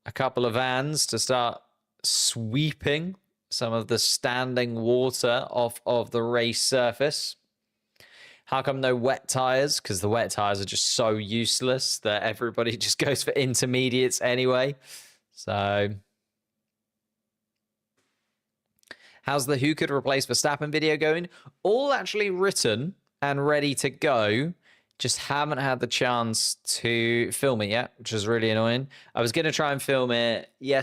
a couple of vans to start sweeping some of the standing water off of the race surface. How come no wet tires? Because the wet tires are just so useless that everybody just goes for intermediates anyway. So, how's the who could replace Verstappen video going? All actually written and ready to go. Just haven't had the chance to film it yet, which is really annoying. I was going to try and film it the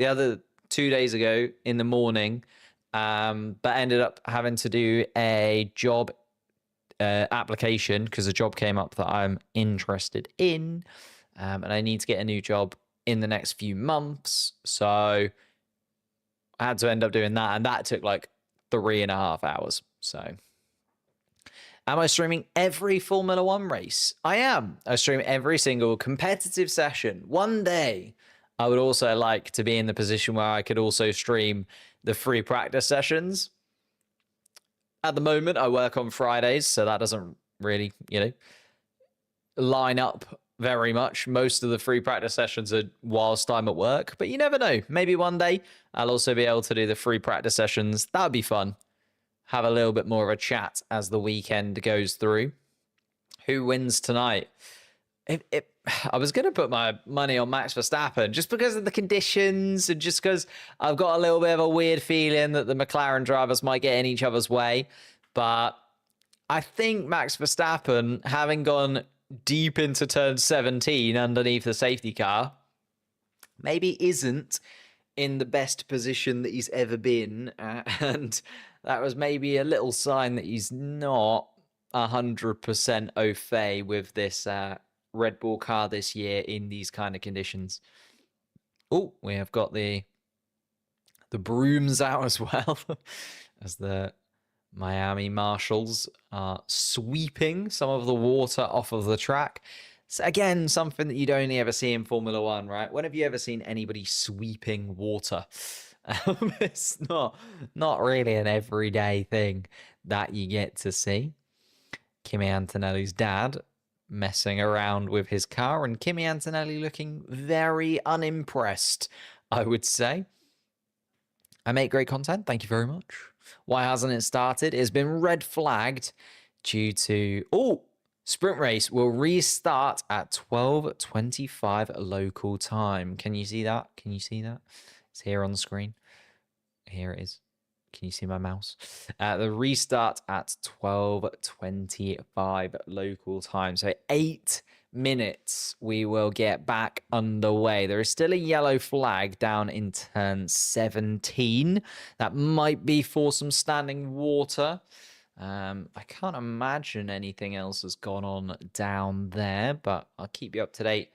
other 2 days ago in the morning, but ended up having to do a job application because a job came up that I'm interested in, and I need to get a new job in the next few months. So I had to end up doing that, and that took like 3.5 hours. So, am I streaming every Formula One race? I am. I stream every single competitive session. One day, I would also like to be in the position where I could also stream the free practice sessions. At the moment, I work on Fridays, so that doesn't really, line up very much. Most of the free practice sessions are whilst I'm at work, but you never know. Maybe one day I'll also be able to do the free practice sessions. That would be fun. Have a little bit more of a chat as the weekend goes through. Who wins tonight? I was going to put my money on Max Verstappen just because of the conditions and just because I've got a little bit of a weird feeling that the McLaren drivers might get in each other's way. But I think Max Verstappen, having gone deep into turn 17 underneath the safety car, maybe isn't in the best position that he's ever been. And that was maybe a little sign that he's not 100% au fait with this Red Bull car this year in these kind of conditions. Oh, we have got the brooms out as well as the Miami marshals are sweeping some of the water off of the track. So again, something that you'd only ever see in Formula One, right? When have you ever seen anybody sweeping water? It's not really an everyday thing that you get to see. Kimi Antonelli's dad messing around with his car, and Kimi Antonelli looking very unimpressed, I would say. I make great content. Thank you very much. Why hasn't it started? It's been red flagged due to... sprint race will restart at 12:25 local time. Can you see that? Can you see that? It's here on the screen. Here it is. Can you see my mouse? The restart at 12:25 local time. So 8 minutes we will get back underway. There is still a yellow flag down in turn 17. That might be for some standing water. I can't imagine anything else has gone on down there, but I'll keep you up to date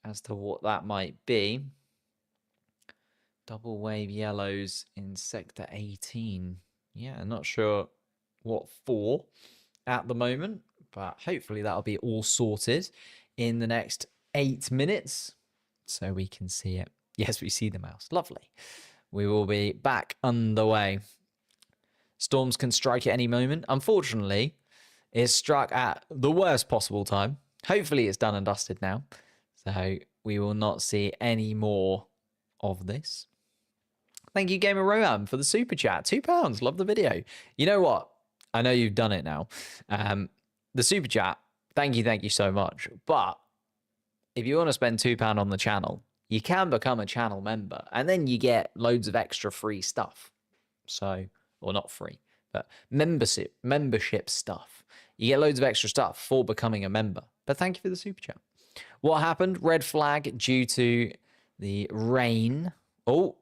as to what that might be. Double wave yellows in sector 18. Yeah, not sure what for at the moment, but hopefully that'll be all sorted in the next 8 minutes so we can see it. Yes, we see the mouse. Lovely. We will be back underway. Storms can strike at any moment. Unfortunately, it struck at the worst possible time. Hopefully it's done and dusted now. So we will not see any more of this. Thank you, Gamer Roam, for the super chat. £2. Love the video. You know what? I know you've done it now. The super chat, thank you so much. But if you want to spend £2 on the channel, you can become a channel member. And then you get loads of extra free stuff. So... or not free, but membership stuff. You get loads of extra stuff for becoming a member. But thank you for the super chat. What happened? Red flag due to the rain. Oh,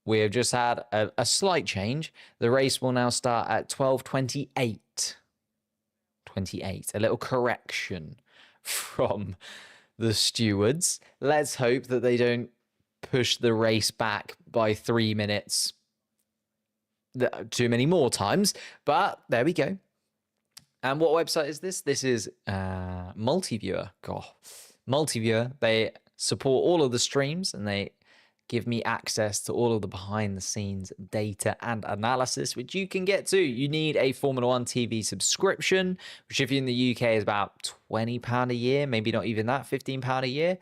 we have just had a slight change. The race will now start at 12:28. 28. A little correction from the stewards. Let's hope that they don't push the race back by 3 minutes too many more times, but there we go. And what website is this? This is Multiviewer. God, Multiviewer. They support all of the streams and they give me access to all of the behind the scenes data and analysis, which you can get to. You need a Formula One TV subscription, which if you're in the UK is about £20 a year, maybe not even that, £15 a year.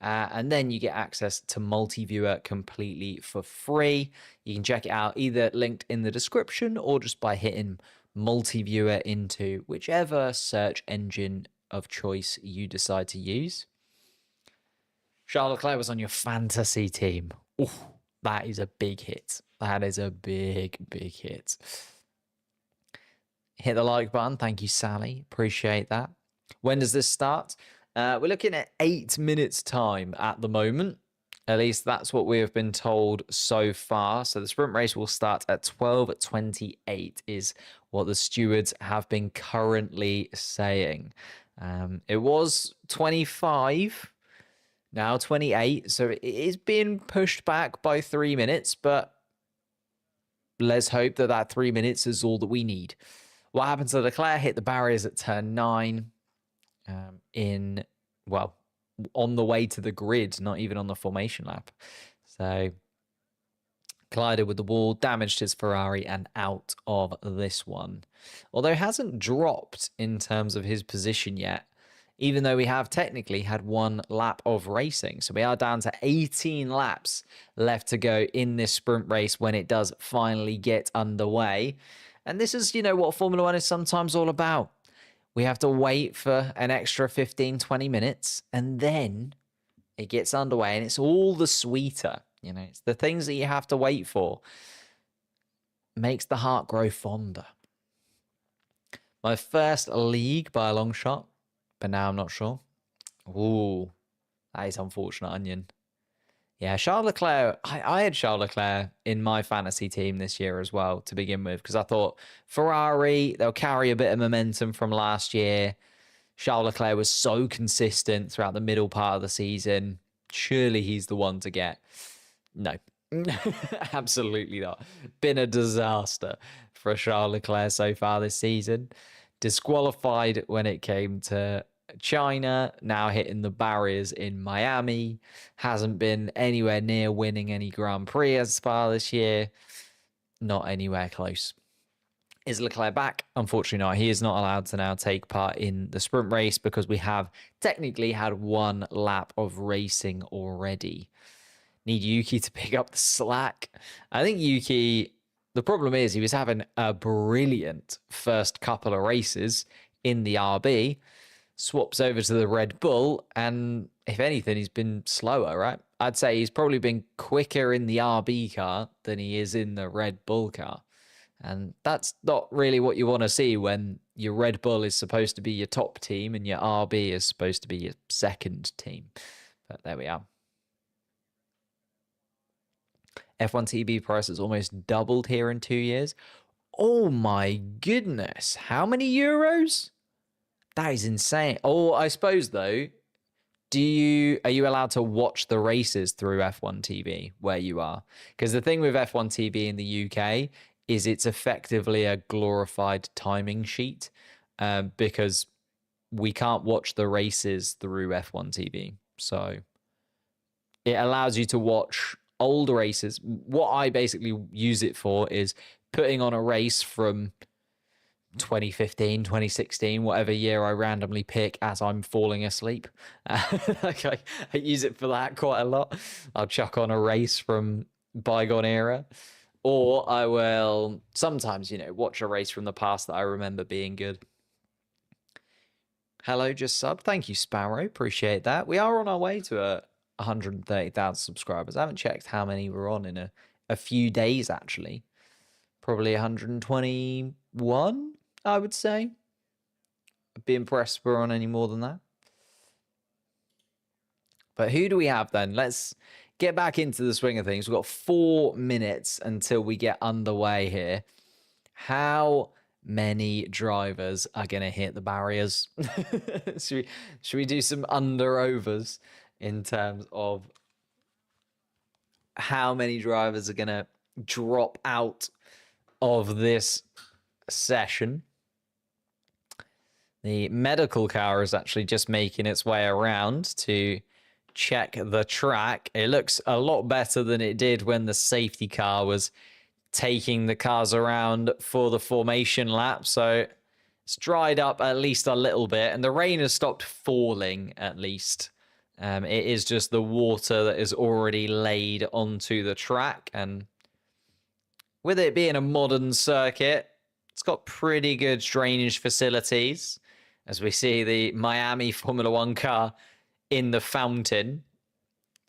And then you get access to multi-viewer completely for free. You can check it out either linked in the description or just by hitting multi-viewer into whichever search engine of choice you decide to use. Charles Leclerc was on your fantasy team. Ooh, that is a big hit. That is a big, big hit. Hit the like button. Thank you, Sally. Appreciate that. When does this start? We're looking at 8 minutes time at the moment. At least that's what we have been told so far. So the sprint race will start at 12:28 is what the stewards have been currently saying. It was 25, now 28. So it is being pushed back by 3 minutes, but let's hope that that 3 minutes is all that we need. What happens to Leclerc? Hit the barriers at turn 9 on the way to the grid, not even on the formation lap. So collided with the wall, damaged his Ferrari and out of this one. Although it hasn't dropped in terms of his position yet, even though we have technically had 1 lap of racing. So we are down to 18 laps left to go in this sprint race when it does finally get underway. And this is, what Formula One is sometimes all about. We have to wait for an extra 15, 20 minutes, and then it gets underway, and it's all the sweeter. It's the things that you have to wait for. Makes the heart grow fonder. My first league by a long shot, but now I'm not sure. Ooh, that is unfortunate, Onion. Yeah, Charles Leclerc, I had Charles Leclerc in my fantasy team this year as well to begin with, because I thought Ferrari, they'll carry a bit of momentum from last year. Charles Leclerc was so consistent throughout the middle part of the season. Surely he's the one to get. No, absolutely not. Been a disaster for Charles Leclerc so far this season. Disqualified when it came to China, now hitting the barriers in Miami, hasn't been anywhere near winning any Grand Prix as far this year, not anywhere close. Is Leclerc back? Unfortunately not. He is not allowed to now take part in the sprint race because we have technically had 1 lap of racing already. Need Yuki to pick up the slack. I think Yuki, the problem is he was having a brilliant first couple of races in the RB, swaps over to the Red Bull, and if anything, he's been slower, right? I'd say he's probably been quicker in the RB car than he is in the Red Bull car. And that's not really what you want to see when your Red Bull is supposed to be your top team and your RB is supposed to be your second team. But there we are. F1 TV price has almost doubled here in 2 years. Oh my goodness. How many euros? That is insane. Oh, I suppose though, are you allowed to watch the races through F1 TV where you are? Because the thing with F1 TV in the UK is it's effectively a glorified timing sheet because we can't watch the races through F1 TV. So it allows you to watch old races. What I basically use it for is putting on a race from 2015, 2016, whatever year I randomly pick as I'm falling asleep. I use it for that quite a lot. I'll chuck on a race from bygone era. Or I will sometimes, watch a race from the past that I remember being good. Hello, just sub. Thank you, Sparrow. Appreciate that. We are on our way to 130,000 subscribers. I haven't checked how many we're on in a few days, actually. Probably 121, I would say. I'd be impressed if we're on any more than that. But who do we have then? Let's get back into the swing of things. We've got 4 minutes until we get underway here. How many drivers are going to hit the barriers? should we do some under-overs in terms of how many drivers are going to drop out of this session? The medical car is actually just making its way around to check the track. It looks a lot better than it did when the safety car was taking the cars around for the formation lap. So it's dried up at least a little bit, and the rain has stopped falling at least. It is just the water that is already laid onto the track, and with it being a modern circuit, it's got pretty good drainage facilities, as we see the Miami Formula One car in the fountain.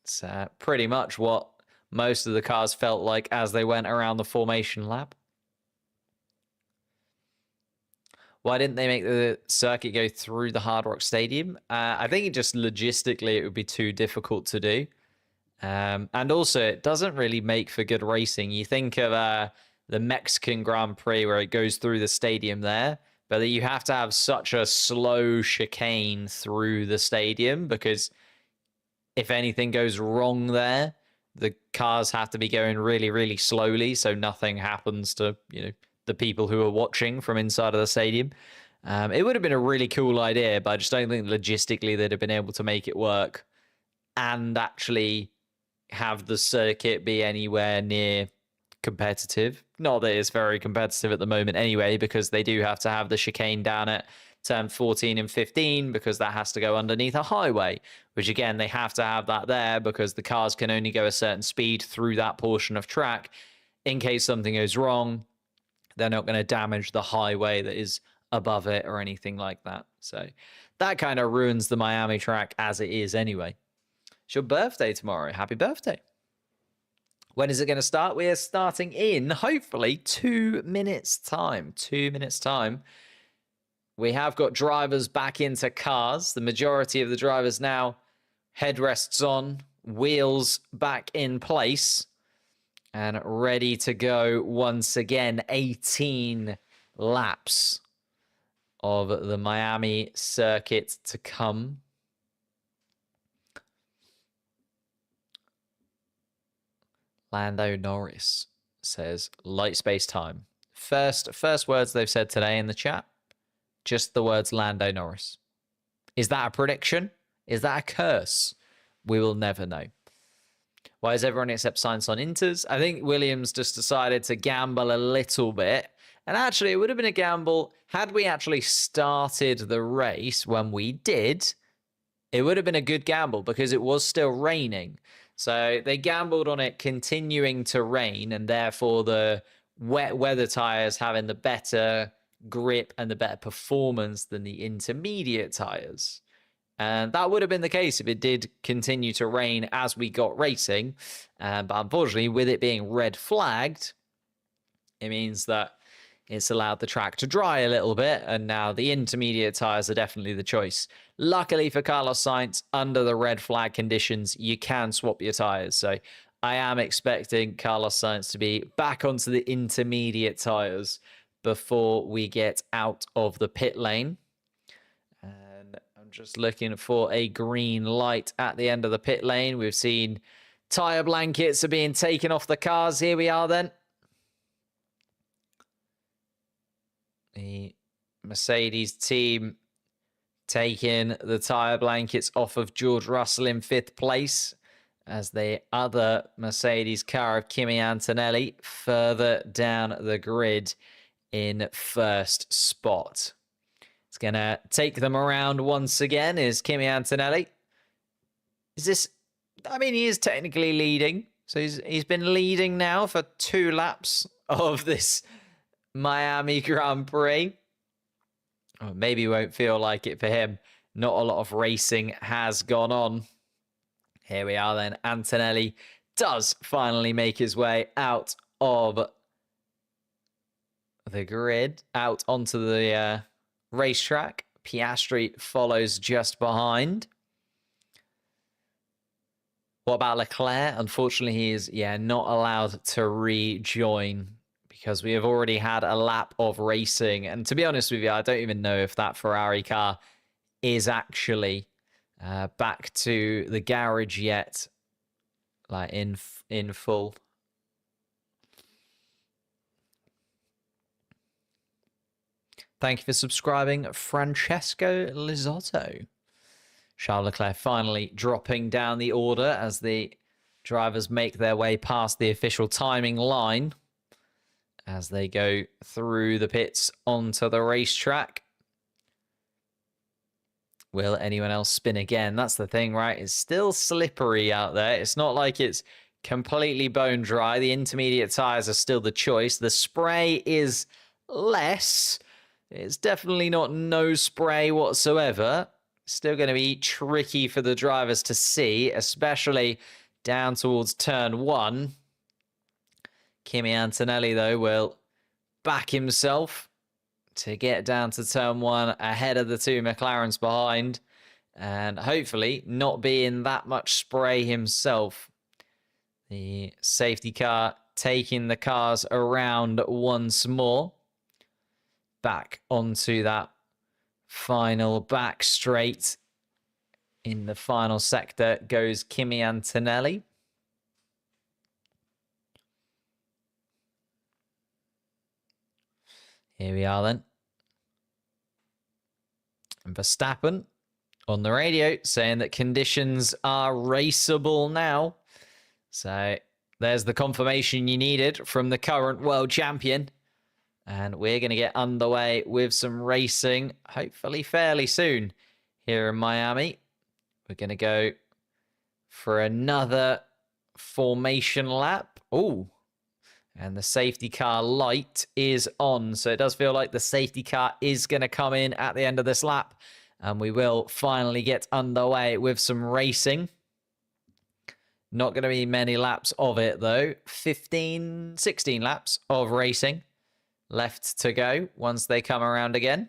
It's pretty much what most of the cars felt like as they went around the formation lap. Why didn't they make the circuit go through the Hard Rock Stadium? I think it just logistically it would be too difficult to do. And also, it doesn't really make for good racing. You think of the Mexican Grand Prix where it goes through the stadium there, but that you have to have such a slow chicane through the stadium because if anything goes wrong there, the cars have to be going really, really slowly so nothing happens to, the people who are watching from inside of the stadium. It would have been a really cool idea, but I just don't think logistically they'd have been able to make it work and actually have the circuit be anywhere near competitive. Not that it's very competitive at the moment anyway, because they do have to have the chicane down at turn 14 and 15 because that has to go underneath a highway, which again, they have to have that there because the cars can only go a certain speed through that portion of track. In case something goes wrong, they're not going to damage the highway that is above it or anything like that. So that kind of ruins the Miami track as it is anyway. It's your birthday tomorrow. Happy birthday. When is it going to start? We are starting in, hopefully, 2 minutes' time. 2 minutes' time. We have got drivers back into cars. The majority of the drivers now, headrests on, wheels back in place, and ready to go once again. 18 laps of the Miami circuit to come. Lando Norris says light space time. First words they've said today in the chat, just the words Lando Norris. Is that a prediction? Is that a curse? We will never know. Why is everyone except Sainz on Inters? I think Williams just decided to gamble a little bit. And actually, it would have been a gamble had we actually started the race when we did. It would have been a good gamble because it was still raining. So they gambled on it continuing to rain and therefore the wet weather tires having the better grip and the better performance than the intermediate tires. And that would have been the case if it did continue to rain as we got racing. But unfortunately, with it being red flagged, it means that it's allowed the track to dry a little bit, and now the intermediate tires are definitely the choice. Luckily for Carlos Sainz, under the red flag conditions, you can swap your tires. So I am expecting Carlos Sainz to be back onto the intermediate tires before we get out of the pit lane. And I'm just looking for a green light at the end of the pit lane. We've seen tire blankets are being taken off the cars. Here we are then. The Mercedes team taking the tyre blankets off of George Russell in 5th place as the other Mercedes car of Kimi Antonelli further down the grid in 1st spot. It's going to take them around once again is Kimi Antonelli. Is this... I mean, he is technically leading. So he's been leading now for 2 laps of this Miami Grand Prix. Oh, maybe won't feel like it for him. Not a lot of racing has gone on. Here we are then. Antonelli does finally make his way out of the grid, out onto the racetrack. Piastri follows just behind. What about Leclerc? Unfortunately, he is not allowed to rejoin because we have already had a lap of racing. And to be honest with you, I don't even know if that Ferrari car is actually back to the garage yet, like in full. Thank you for subscribing, Francesco Lizotto. Charles Leclerc finally dropping down the order as the drivers make their way past the official timing line as they go through the pits onto the racetrack. Will anyone else spin again? That's the thing, right? It's still slippery out there. It's not like it's completely bone dry. The intermediate tires are still the choice. The spray is less. It's definitely not no spray whatsoever. Still going to be tricky for the drivers to see, especially down towards turn 1. Kimi Antonelli, though, will back himself to get down to turn 1 ahead of the 2 McLarens behind and hopefully not be in that much spray himself. The safety car taking the cars around once more. Back onto that final back straight. In the final sector goes Kimi Antonelli. Here we are then. And Verstappen on the radio saying that conditions are raceable now. So there's the confirmation you needed from the current world champion. And we're going to get underway with some racing, hopefully fairly soon here in Miami. We're going to go for another formation lap. Oh, and the safety car light is on. So it does feel like the safety car is going to come in at the end of this lap. And we will finally get underway with some racing. Not going to be many laps of it, though. 16 laps of racing left to go once they come around again.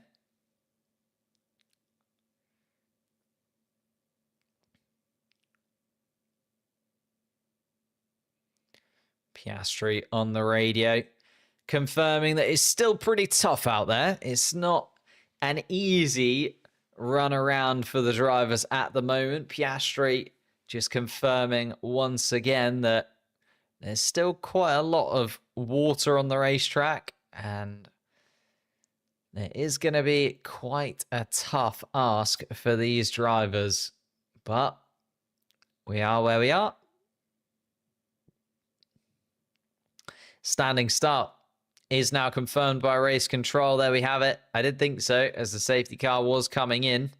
Piastri on the radio, confirming that it's still pretty tough out there. It's not an easy run around for the drivers at the moment. Piastri just confirming once again that there's still quite a lot of water on the racetrack and it is going to be quite a tough ask for these drivers, but we are where we are. Standing start is now confirmed by race control. There we have it. I did think so, as the safety car was coming in.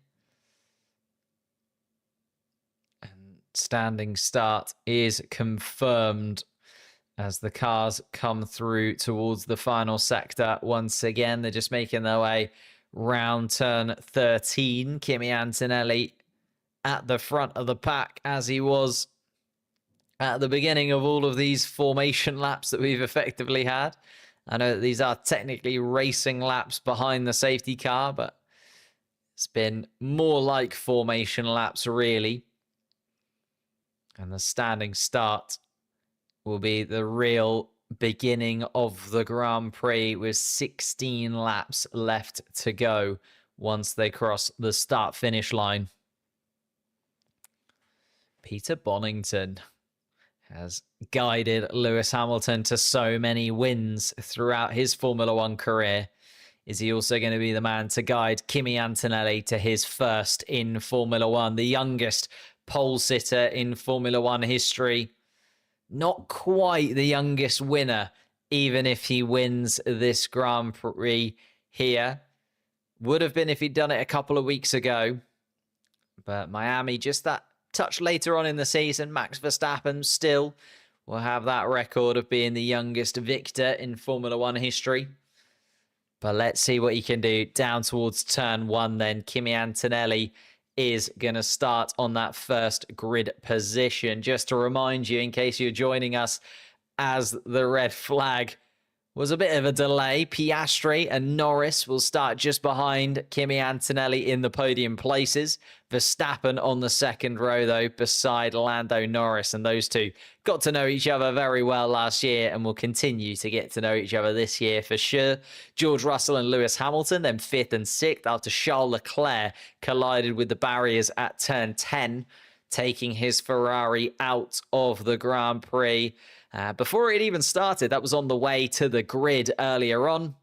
And standing start is confirmed as the cars come through towards the final sector. Once again, they're just making their way round turn 13. Kimi Antonelli at the front of the pack, as he was at the beginning of all of these formation laps that we've effectively had. I know that these are technically racing laps behind the safety car, but it's been more like formation laps, really. And the standing start will be the real beginning of the Grand Prix with 16 laps left to go once they cross the start-finish line. Peter Bonington has guided Lewis Hamilton to so many wins throughout his Formula One career. Is he also going to be the man to guide Kimi Antonelli to his first in Formula One, the youngest pole sitter in Formula One history? Not quite the youngest winner, even if he wins this Grand Prix here. Would have been if he'd done it a couple of weeks ago. But Miami, just that touch later on in the season. Max Verstappen still will have that record of being the youngest victor in Formula One history. But let's see what he can do down towards turn 1 then. Kimi Antonelli is going to start on that first grid position. Just to remind you, in case you're joining us, as the red flag was a bit of a delay, Piastri and Norris will start just behind Kimi Antonelli in the podium places. Verstappen on the second row, though, beside Lando Norris. And those two got to know each other very well last year and will continue to get to know each other this year for sure. George Russell and Lewis Hamilton, then 5th and 6th after Charles Leclerc collided with the barriers at turn 10, taking his Ferrari out of the Grand Prix. Before it even started, that was on the way to the grid earlier on,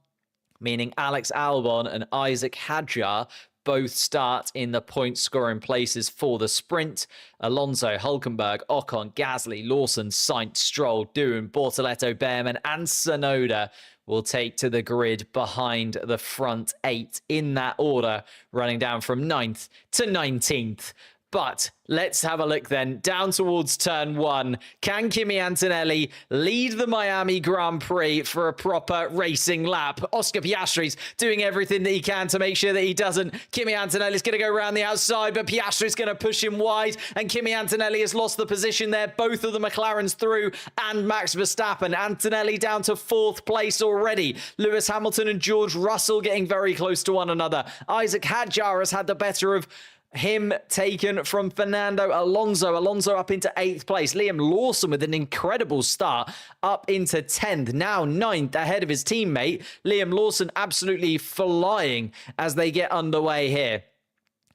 meaning Alex Albon and Isaac Hadjar both start in the point scoring places for the sprint. Alonso, Hülkenberg, Ocon, Gasly, Lawson, Sainz, Stroll, Doohan, Bortoleto, Behrman and Tsunoda will take to the grid behind the front 8 in that order, running down from 9th to 19th. But let's have a look then down towards turn 1. Can Kimi Antonelli lead the Miami Grand Prix for a proper racing lap? Oscar Piastri's doing everything that he can to make sure that he doesn't. Kimi Antonelli's going to go around the outside, but Piastri's going to push him wide, and Kimi Antonelli has lost the position there. Both of the McLarens through, and Max Verstappen. Antonelli down to 4th place already. Lewis Hamilton and George Russell getting very close to one another. Isaac Hadjar has had the better of him, taken from Fernando Alonso. Alonso up into 8th place. Liam Lawson with an incredible start up into 10th. Now 9th ahead of his teammate. Liam Lawson absolutely flying as they get underway here.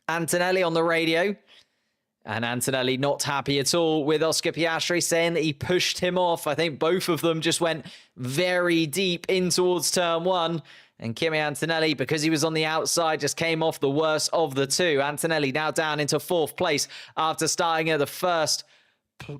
Antonelli on the radio. And Antonelli not happy at all with Oscar Piastri, saying that he pushed him off. I think both of them just went very deep in towards turn 1. And Kimi Antonelli, because he was on the outside, just came off the worst of the two. Antonelli now down into 4th place after starting at the first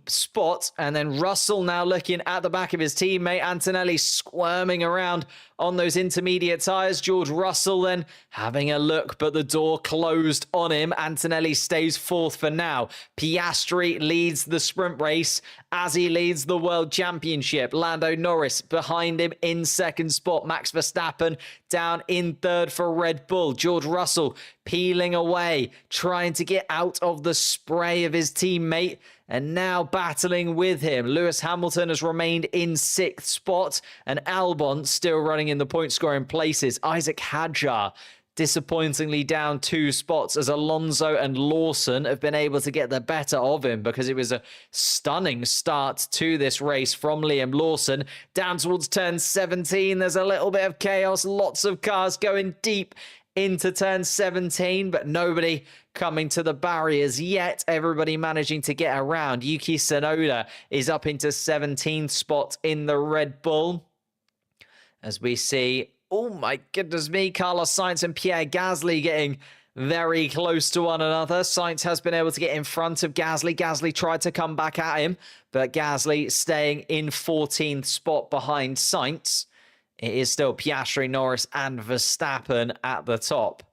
spot. And then Russell now looking at the back of his teammate. Antonelli squirming around on those intermediate tyres. George Russell then having a look, but the door closed on him. Antonelli stays 4th for now. Piastri leads the sprint race as he leads the World Championship. Lando Norris behind him in 2nd spot. Max Verstappen down in 3rd for Red Bull. George Russell peeling away, trying to get out of the spray of his teammate, and now battling with him. Lewis Hamilton has remained in 6th spot, and Albon still running in the point scoring places. Isaac Hadjar disappointingly down 2 spots as Alonso and Lawson have been able to get the better of him, because it was a stunning start to this race from Liam Lawson. Down towards turn 17, there's a little bit of chaos, lots of cars going deep into turn 17, but nobody coming to the barriers yet. Everybody managing to get around. Yuki Tsunoda is up into 17th spot in the Red Bull. As we see, oh my goodness me, Carlos Sainz and Pierre Gasly getting very close to one another. Sainz has been able to get in front of Gasly. Gasly tried to come back at him, but Gasly staying in 14th spot behind Sainz. It is still Piastri, Norris and Verstappen at the top.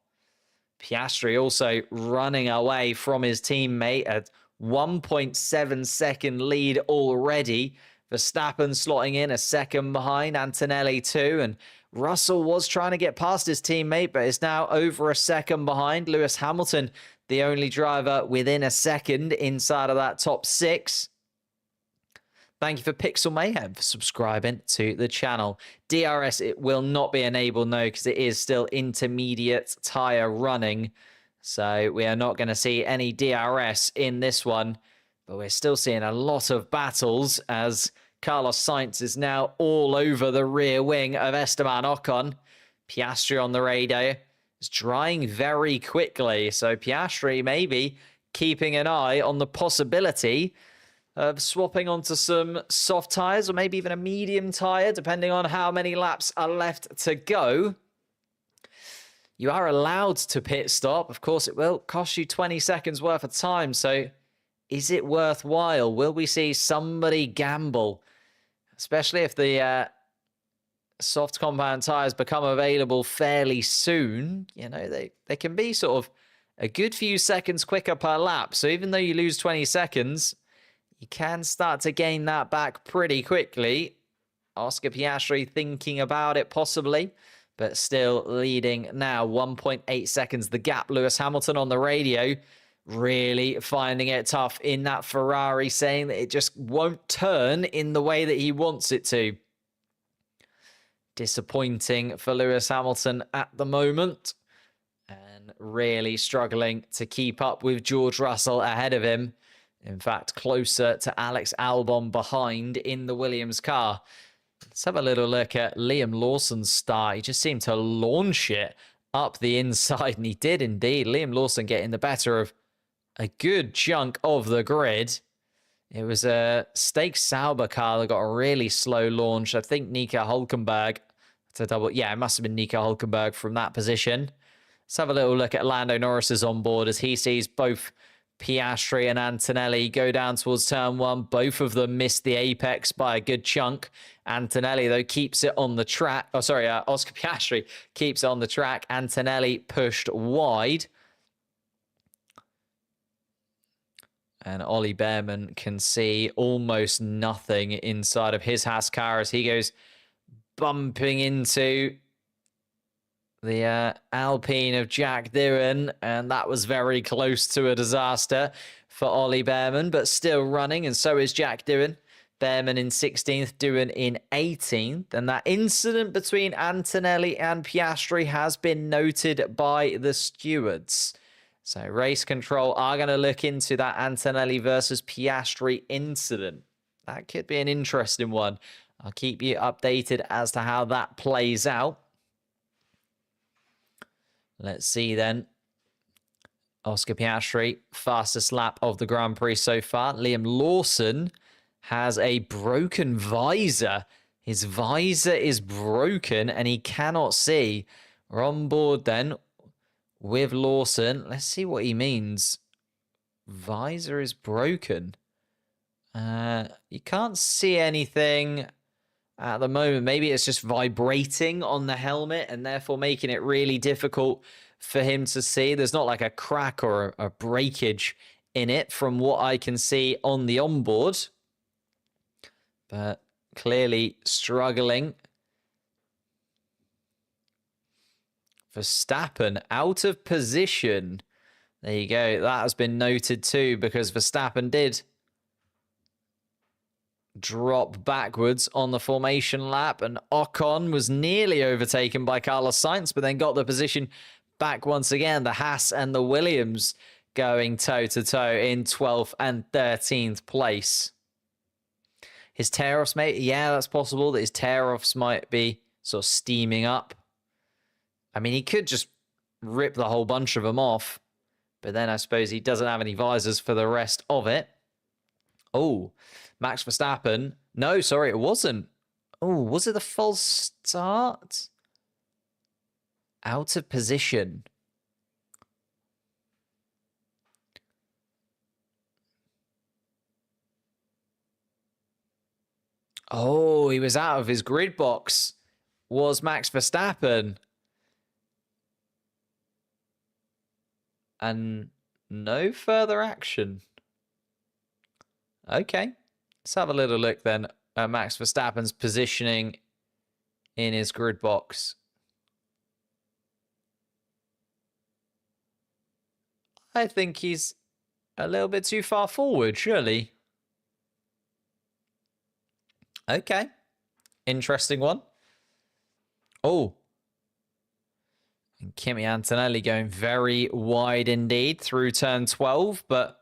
Piastri also running away from his teammate at 1.7 second lead already. Verstappen slotting in a second behind, Antonelli too, and Russell was trying to get past his teammate, but is now over a second behind. Lewis Hamilton, the only driver within a second inside of that top 6. Thank you for Pixel Mayhem for subscribing to the channel. DRS, it will not be enabled, no, because it is still intermediate tyre running. So we are not going to see any DRS in this one. But we're still seeing a lot of battles as Carlos Sainz is now all over the rear wing of Esteban Ocon. Piastri on the radio is drying very quickly. So Piastri maybe keeping an eye on the possibility of swapping onto some soft tyres, or maybe even a medium tyre, depending on how many laps are left to go. You are allowed to pit stop. Of course, it will cost you 20 seconds worth of time. So is it worthwhile? Will we see somebody gamble? Especially if the soft compound tyres become available fairly soon. You know, they can be sort of a good few seconds quicker per lap. So even though you lose 20 seconds, you can start to gain that back pretty quickly. Oscar Piastri thinking about it possibly, but still leading now. 1.8 seconds the gap. Lewis Hamilton on the radio really finding it tough in that Ferrari, saying that it just won't turn in the way that he wants it to. Disappointing for Lewis Hamilton at the moment, and really struggling to keep up with George Russell ahead of him. In fact, closer to Alex Albon behind in the Williams car. Let's have a little look at Liam Lawson's start. He just seemed to launch it up the inside, and he did indeed. Liam Lawson getting the better of a good chunk of the grid. It was a Stake Sauber car that got a really slow launch. I think Nico Hülkenberg to double. Yeah, it must have been Nico Hülkenberg from that position. Let's have a little look at Lando Norris's onboard as he sees both Piastri and Antonelli go down towards turn one. Both of them missed the apex by a good chunk. Antonelli, though, keeps it on the track. Oh, sorry, Oscar Piastri keeps it on the track. Antonelli pushed wide. And Ollie Behrman can see almost nothing inside of his Haas car as he goes bumping into the Alpine of Jack Doohan. And that was very close to a disaster for Ollie Behrman, but still running. And so is Jack Doohan. Behrman in 16th, Doohan in 18th. And that incident between Antonelli and Piastri has been noted by the stewards. So race control are going to look into that Antonelli versus Piastri incident. That could be an interesting one. I'll keep you updated as to how that plays out. Let's see then. Oscar Piastri, fastest lap of the Grand Prix so far. Liam Lawson has a broken visor. His visor is broken and he cannot see. We're on board then with Lawson. Let's see what he means. Visor is broken. You can't see anything at the moment. Maybe it's just vibrating on the helmet and therefore making it really difficult for him to see. There's not like a crack or a breakage in it from what I can see on the onboard. But clearly struggling. Verstappen out of position. There you go. That has been noted too because Verstappen did drop backwards on the formation lap and Ocon was nearly overtaken by Carlos Sainz, but then got the position back once again. The Haas and the Williams going toe-to-toe in 12th and 13th place. His tear-offs, mate, yeah, that's possible that his tear-offs might be sort of steaming up. I mean, he could just rip the whole bunch of them off, but then I suppose he doesn't have any visors for the rest of it. Oh, Max Verstappen. No, sorry, it wasn't. Oh, was it the false start? Out of position. Oh, he was out of his grid box. Was Max Verstappen. And no further action. Okay. Let's have a little look then at Max Verstappen's positioning in his grid box. I think he's a little bit too far forward, surely. Okay. Interesting one. Oh. And Kimi Antonelli going very wide indeed through turn 12, but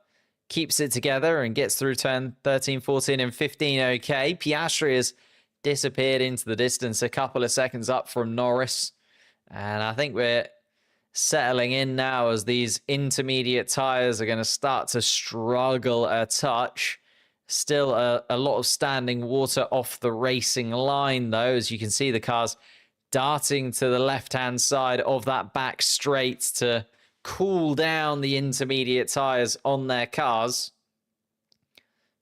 keeps it together and gets through turn 13, 14, and 15 okay. Piastri has disappeared into the distance a couple of seconds up from Norris. And I think we're settling in now as these intermediate tyres are going to start to struggle a touch. Still a lot of standing water off the racing line, though. As you can see, the cars darting to the left-hand side of that back straight to cool down the intermediate tyres on their cars.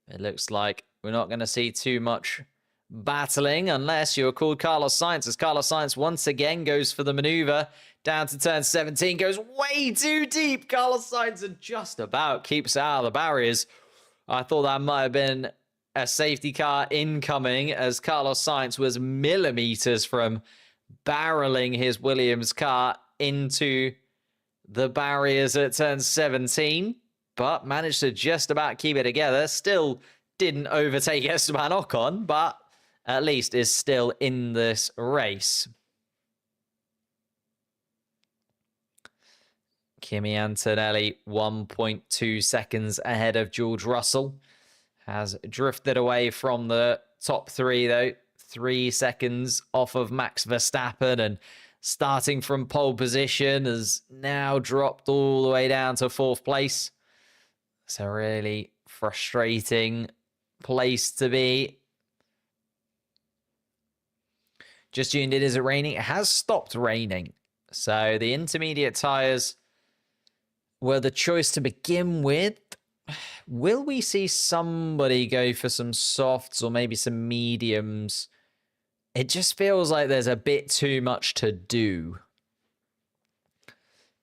It looks like we're not going to see too much battling unless you're called Carlos Sainz, as Carlos Sainz once again goes for the maneuver down to turn 17, goes way too deep. Carlos Sainz just about keeps out of the barriers. I thought that might have been a safety car incoming, as Carlos Sainz was millimeters from barreling his Williams car into the barriers at turn 17, but managed to just about keep it together. Still didn't overtake Esteban Ocon, but at least is still in this race. Kimi Antonelli, 1.2 seconds ahead of George Russell. Has drifted away from the top three, though. 3 seconds off of Max Verstappen, and starting from pole position has now dropped all the way down to 4th place. It's a really frustrating place to be. Just tuned in, is it raining? It has stopped raining. So the intermediate tyres were the choice to begin with. Will we see somebody go for some softs or maybe some mediums? It just feels like there's a bit too much to do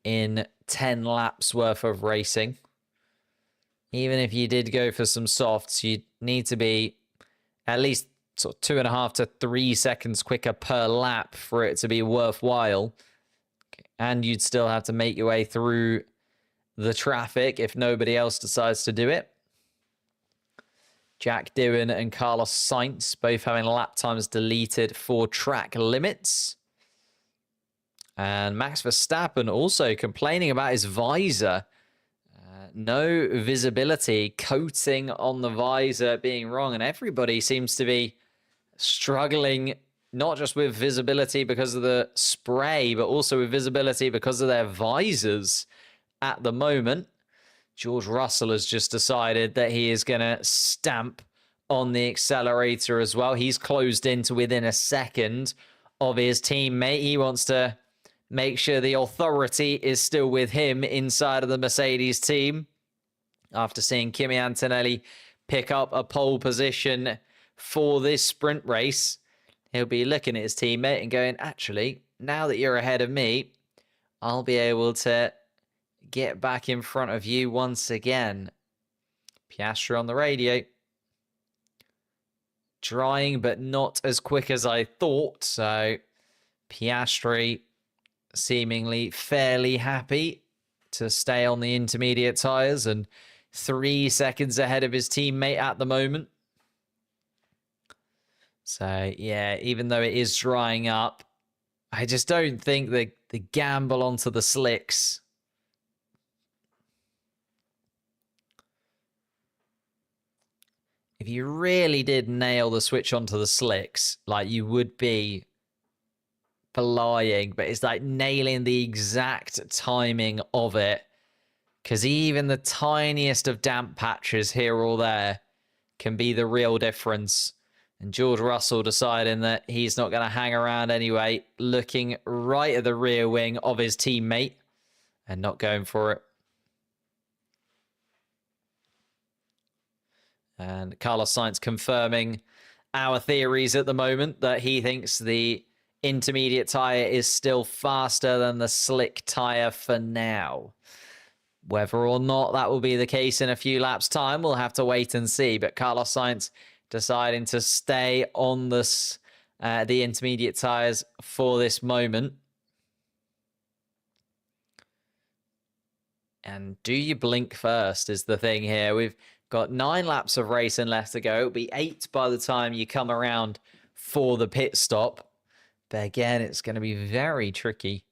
in 10 laps worth of racing. Even if you did go for some softs, you'd need to be at least sort of 2.5 to 3 seconds quicker per lap for it to be worthwhile. And you'd still have to make your way through the traffic if nobody else decides to do it. Jack Doohan and Carlos Sainz both having lap times deleted for track limits. And Max Verstappen also complaining about his visor. No visibility, coating on the visor being wrong. And everybody seems to be struggling, not just with visibility because of the spray, but also with visibility because of their visors at the moment. George Russell has just decided that he is going to stamp on the accelerator as well. He's closed into within a second of his teammate. He wants to make sure the authority is still with him inside of the Mercedes team. After seeing Kimi Antonelli pick up a pole position for this sprint race, he'll be looking at his teammate and going, actually, now that you're ahead of me, I'll be able to get back in front of you once again. Piastri on the radio. Drying, but not as quick as I thought. So Piastri seemingly fairly happy to stay on the intermediate tyres and 3 seconds ahead of his teammate at the moment. So, yeah, even though it is drying up, I just don't think the gamble onto the slicks. If you really did nail the switch onto the slicks, like you would be lying, but it's like nailing the exact timing of it. Because even the tiniest of damp patches here or there can be the real difference. And George Russell deciding that he's not going to hang around anyway, looking right at the rear wing of his teammate and not going for it. And Carlos Sainz confirming our theories at the moment that he thinks the intermediate tyre is still faster than the slick tyre for now. Whether or not that will be the case in a few laps' time, we'll have to wait and see. But Carlos Sainz deciding to stay on this, the intermediate tyres for this moment. And do you blink first is the thing here. We've got 9 laps of racing left to go. It'll be 8 by the time you come around for the pit stop. But again, it's going to be very tricky.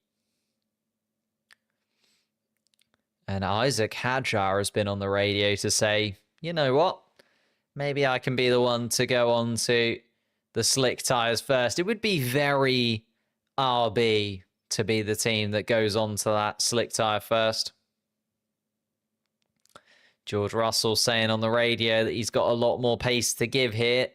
And Isaac Hadjar has been on the radio to say, you know what? Maybe I can be the one to go on to the slick tyres first. It would be very RB to be the team that goes on to that slick tyre first. George Russell saying on the radio that he's got a lot more pace to give here.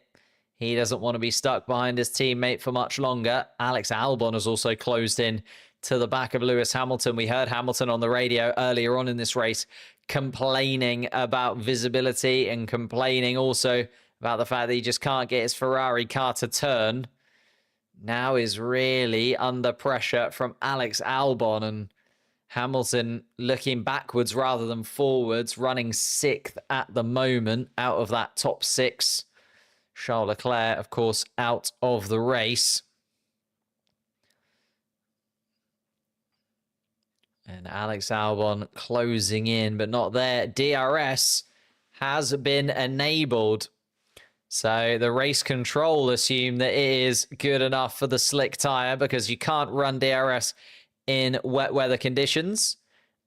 He doesn't want to be stuck behind his teammate for much longer. Alex Albon has also closed in to the back of Lewis Hamilton. We heard Hamilton on the radio earlier on in this race complaining about visibility and complaining also about the fact that he just can't get his Ferrari car to turn. Now is really under pressure from Alex Albon, and Hamilton looking backwards rather than forwards, running 6th at the moment out of that top 6. Charles Leclerc, of course, out of the race. And Alex Albon closing in, but not there. DRS has been enabled. So the race control assume that it is good enough for the slick tyre because you can't run DRS in wet weather conditions.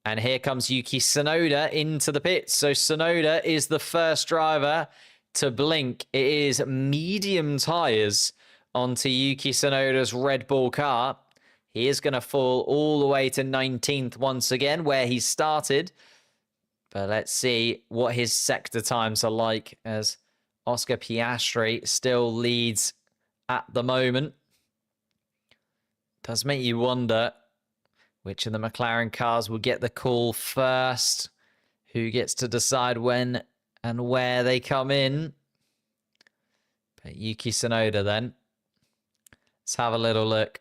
And here comes Yuki Tsunoda into the pits. So Tsunoda is the first driver to blink. It is medium tyres onto Yuki Tsunoda's Red Bull car. He is going to fall all the way to 19th once again, where he started. But let's see what his sector times are like, as Oscar Piastri still leads at the moment. Does make you wonder which of the McLaren cars will get the call first? Who gets to decide when and where they come in? But Yuki Tsunoda then. Let's have a little look.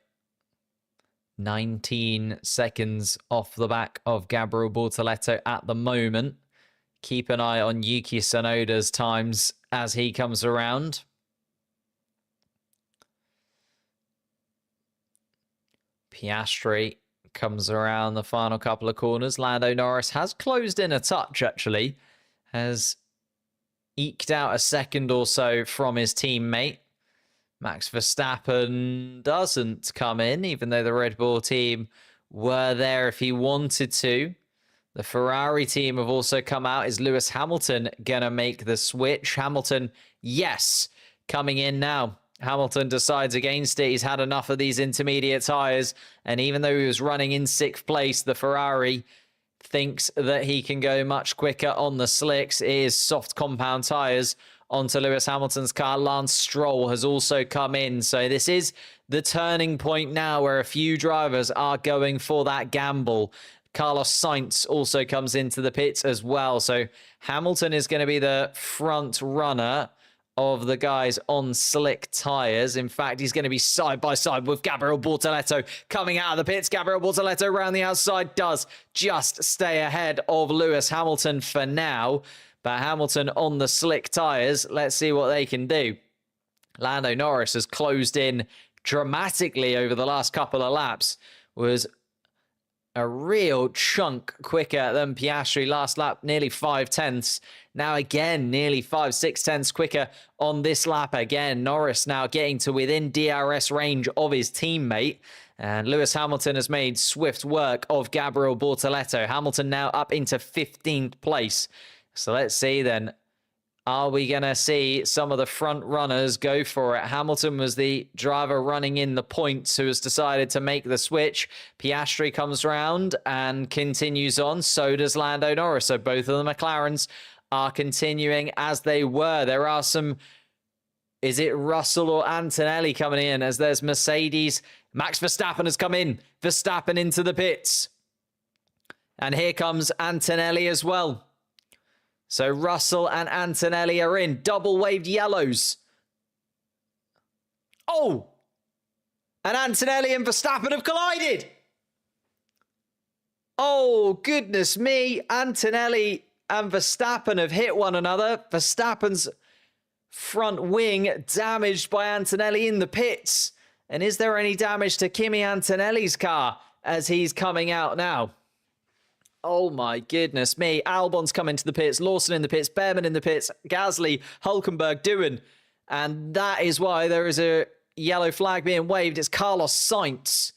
19 seconds off the back of Gabriel Bortoleto at the moment. Keep an eye on Yuki Tsunoda's times as he comes around. Piastri comes around the final couple of corners. Lando Norris has closed in a touch, actually. Has eked out a second or so from his teammate. Max Verstappen doesn't come in, even though the Red Bull team were there if he wanted to. The Ferrari team have also come out. Is Lewis Hamilton going to make the switch? Hamilton, yes, coming in now. Hamilton decides against it. He's had enough of these intermediate tyres. And even though he was running in 6th place, the Ferrari thinks that he can go much quicker on the slicks. It is soft compound tyres onto Lewis Hamilton's car. Lance Stroll has also come in. So this is the turning point now where a few drivers are going for that gamble. Carlos Sainz also comes into the pits as well. So Hamilton is going to be the front runner of the guys on slick tyres. In fact, he's going to be side by side with Gabriel Bortoleto coming out of the pits. Gabriel Bortoleto around the outside does just stay ahead of Lewis Hamilton for now. But Hamilton on the slick tyres, let's see what they can do. Lando Norris has closed in dramatically over the last couple of laps. Was a real chunk quicker than Piastri last lap, nearly 5/10. Now again, nearly 5/6 quicker on this lap again. Norris now getting to within DRS range of his teammate. And Lewis Hamilton has made swift work of Gabriel Bortoleto. Hamilton now up into 15th place. So let's see then. Are we going to see some of the front runners go for it? Hamilton was the driver running in the points who has decided to make the switch. Piastri comes round and continues on. So does Lando Norris. So both of the McLarens are continuing as they were. There are some... Is it Russell or Antonelli coming in as there's Mercedes? Max Verstappen has come in. Verstappen into the pits. And here comes Antonelli as well. So Russell and Antonelli are in. Double waved yellows. Oh! And Antonelli and Verstappen have collided. Oh, goodness me. Antonelli and Verstappen have hit one another. Verstappen's front wing damaged by Antonelli in the pits. And is there any damage to Kimi Antonelli's car as he's coming out now? Oh my goodness me. Albon's coming to the pits, Lawson in the pits, Behrman in the pits, Gasly, Hulkenberg doing. And that is why there is a yellow flag being waved. It's Carlos Sainz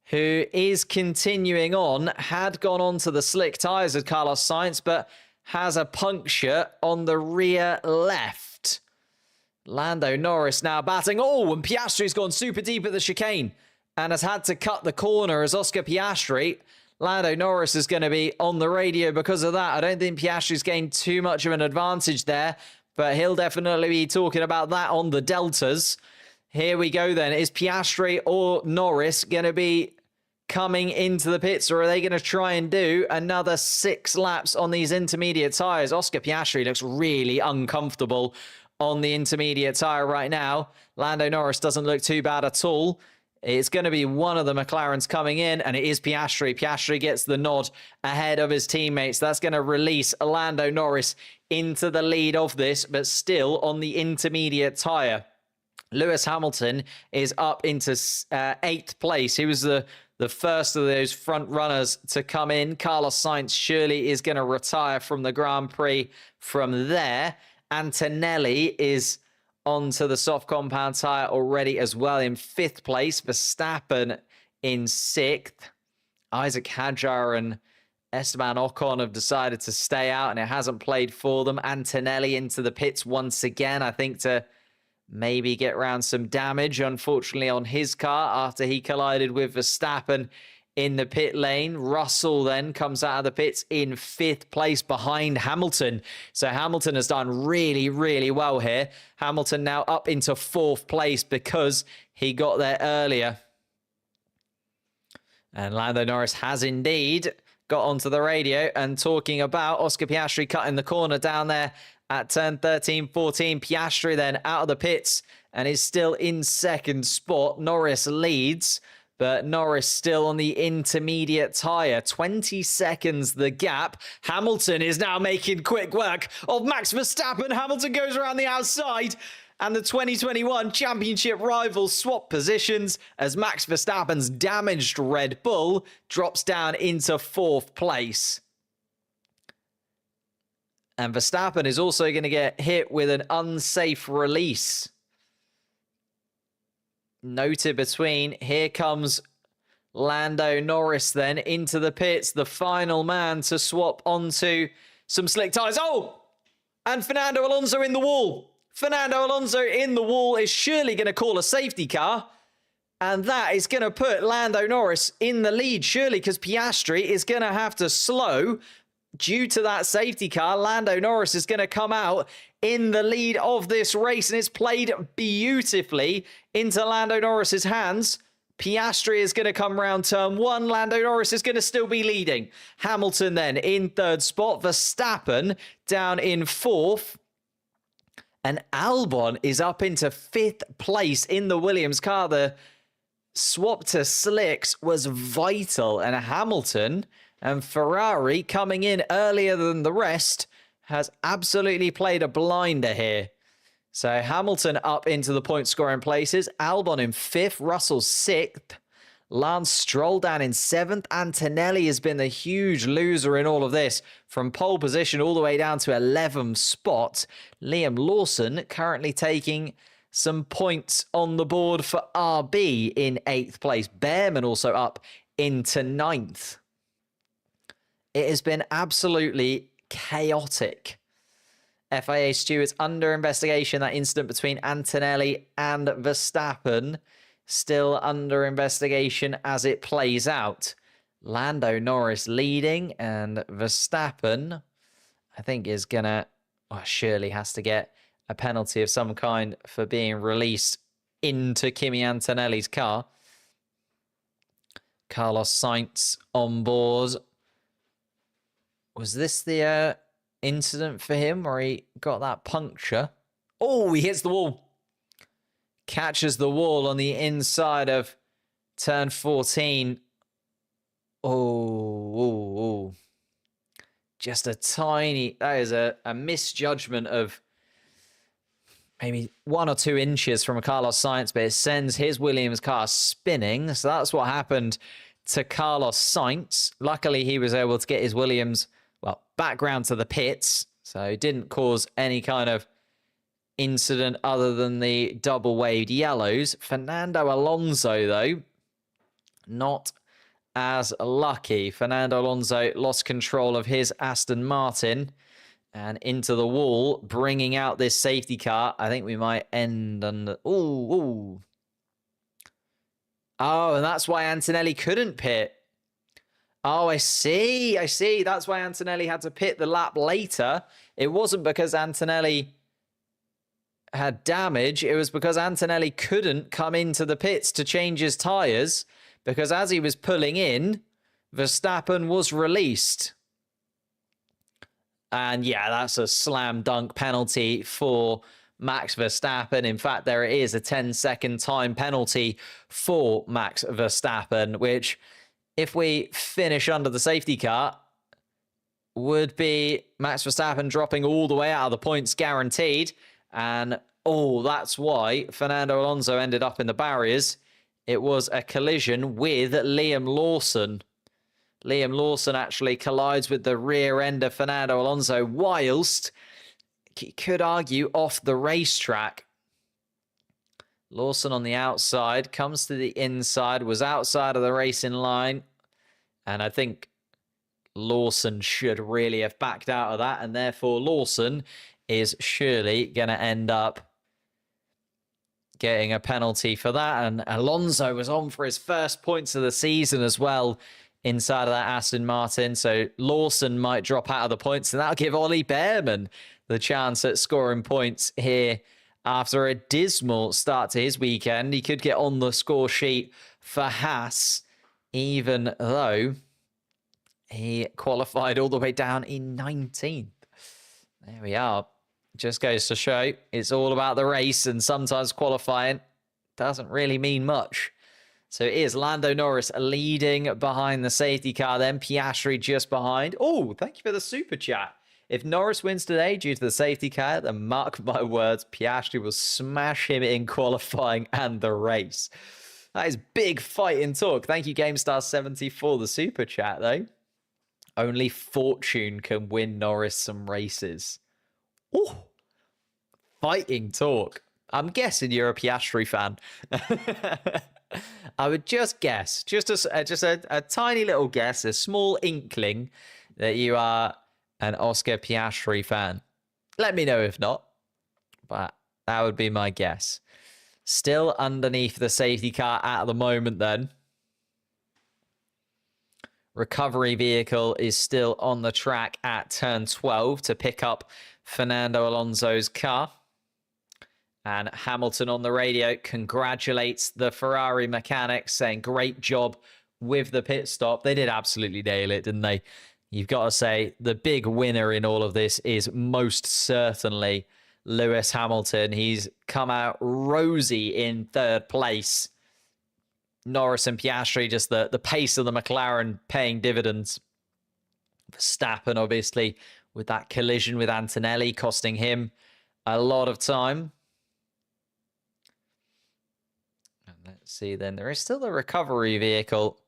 who is continuing on. Had gone on to the slick tyres of Carlos Sainz, but has a puncture on the rear left. Lando Norris now batting. Oh, and Piastri's gone super deep at the chicane and has had to cut the corner as Oscar Piastri. Lando Norris is going to be on the radio because of that. I don't think Piastri's gained too much of an advantage there, but he'll definitely be talking about that on the Deltas. Here we go then. Is Piastri or Norris going to be coming into the pits, or are they going to try and do another 6 laps on these intermediate tyres? Oscar Piastri looks really uncomfortable on the intermediate tyre right now. Lando Norris doesn't look too bad at all. It's going to be one of the McLarens coming in, and it is Piastri. Piastri gets the nod ahead of his teammates. That's going to release Lando Norris into the lead of this, but still on the intermediate tyre. Lewis Hamilton is up into 8th place. He was the first of those front runners to come in. Carlos Sainz surely is going to retire from the Grand Prix from there. Antonelli is onto the soft compound tyre already as well in 5th place. Verstappen in 6th. Isaac Hadjar and Esteban Ocon have decided to stay out, and it hasn't played for them. Antonelli into the pits once again, I think, to maybe get around some damage, unfortunately, on his car after he collided with Verstappen in the pit lane. Russell then comes out of the pits in 5th place behind Hamilton. So Hamilton has done really, really well here. Hamilton now up into 4th place because he got there earlier. And Lando Norris has indeed got onto the radio and talking about Oscar Piastri cutting the corner down there at turn 13, 14. Piastri then out of the pits and is still in second spot. Norris leads, but Norris still on the intermediate tyre. 20 seconds the gap. Hamilton is now making quick work of Max Verstappen. Hamilton goes around the outside. And the 2021 championship rivals swap positions as Max Verstappen's damaged Red Bull drops down into 4th place. And Verstappen is also going to get hit with an unsafe release. Noted between. Here comes Lando Norris then into the pits. The final man to swap onto some slick tyres. Oh! And Fernando Alonso in the wall. Fernando Alonso in the wall is surely going to call a safety car. And that is going to put Lando Norris in the lead, surely, because Piastri is going to have to slow due to that safety car. Lando Norris is going to come out in the lead of this race, and it's played beautifully into Lando Norris's hands. Piastri is going to come round turn 1. Lando Norris is going to still be leading. Hamilton then in 3rd spot. Verstappen down in 4th. And Albon is up into 5th place in the Williams car. The swap to slicks was vital. And Hamilton and Ferrari coming in earlier than the rest has absolutely played a blinder here. So Hamilton up into the point scoring places. Albon in 5th. Russell 6th. Lance Stroll down in 7th. Antonelli has been the huge loser in all of this, from pole position all the way down to 11th spot. Liam Lawson currently taking some points on the board for RB in 8th place. Behrman also up into 9th. It has been absolutely chaotic. FIA stewards under investigation. That incident between Antonelli and Verstappen still under investigation as it plays out. Lando Norris leading, and Verstappen, I think, is gonna, surely has to get a penalty of some kind for being released into Kimi Antonelli's car. Carlos Sainz on board. Was this the incident for him where he got that puncture? Oh, he hits the wall. Catches the wall on the inside of turn 14. Oh. Just a tiny... That is a misjudgment of maybe 1 or 2 inches from Carlos Sainz, but it sends his Williams car spinning. So that's what happened to Carlos Sainz. Luckily, he was able to get his Williams, back round to the pits. So it didn't cause any kind of incident other than the double waved yellows. Fernando Alonso, though, not as lucky. Fernando Alonso lost control of his Aston Martin and into the wall, bringing out this safety car. I think we might end under... Oh, and that's why Antonelli couldn't pit. Oh, I see. That's why Antonelli had to pit the lap later. It wasn't because Antonelli had damage. It was because Antonelli couldn't come into the pits to change his tyres, because as he was pulling in, Verstappen was released. And yeah, that's a slam dunk penalty for Max Verstappen. In fact, there it is, a 10-second time penalty for Max Verstappen, which, if we finish under the safety car, would be Max Verstappen dropping all the way out of the points guaranteed. And, that's why Fernando Alonso ended up in the barriers. It was a collision with Liam Lawson. Liam Lawson actually collides with the rear end of Fernando Alonso whilst, you could argue, off the racetrack. Lawson on the outside, comes to the inside, was outside of the racing line. And I think Lawson should really have backed out of that. And therefore, Lawson is surely going to end up getting a penalty for that. And Alonso was on for his first points of the season as well inside of that Aston Martin. So Lawson might drop out of the points, and that'll give Ollie Behrman the chance at scoring points here after a dismal start to his weekend. He could get on the score sheet for Haas even though he qualified all the way down in 19th. There we are. Just goes to show it's all about the race, and sometimes qualifying doesn't really mean much. So it is Lando Norris leading behind the safety car, then Piastri just behind. Oh, thank you for the super chat. If Norris wins today due to the safety car, then mark my words, Piastri will smash him in qualifying and the race. That is big fighting talk. Thank you, GameStar70, for the super chat, though. Only fortune can win Norris some races. Oh, fighting talk. I'm guessing you're a Piastri fan. I would just guess, just a tiny little guess, a small inkling that you are an Oscar Piastri fan. Let me know if not, but that would be my guess. Still underneath the safety car at the moment then. Recovery vehicle is still on the track at turn 12 to pick up Fernando Alonso's car. And Hamilton on the radio congratulates the Ferrari mechanics, saying great job with the pit stop. They did absolutely nail it, didn't they? You've got to say the big winner in all of this is most certainly Lewis Hamilton. He's come out rosy in third place. Norris and Piastri, just the pace of the McLaren paying dividends. Verstappen, obviously, with that collision with Antonelli, costing him a lot of time. Let's see then. There is still the recovery vehicle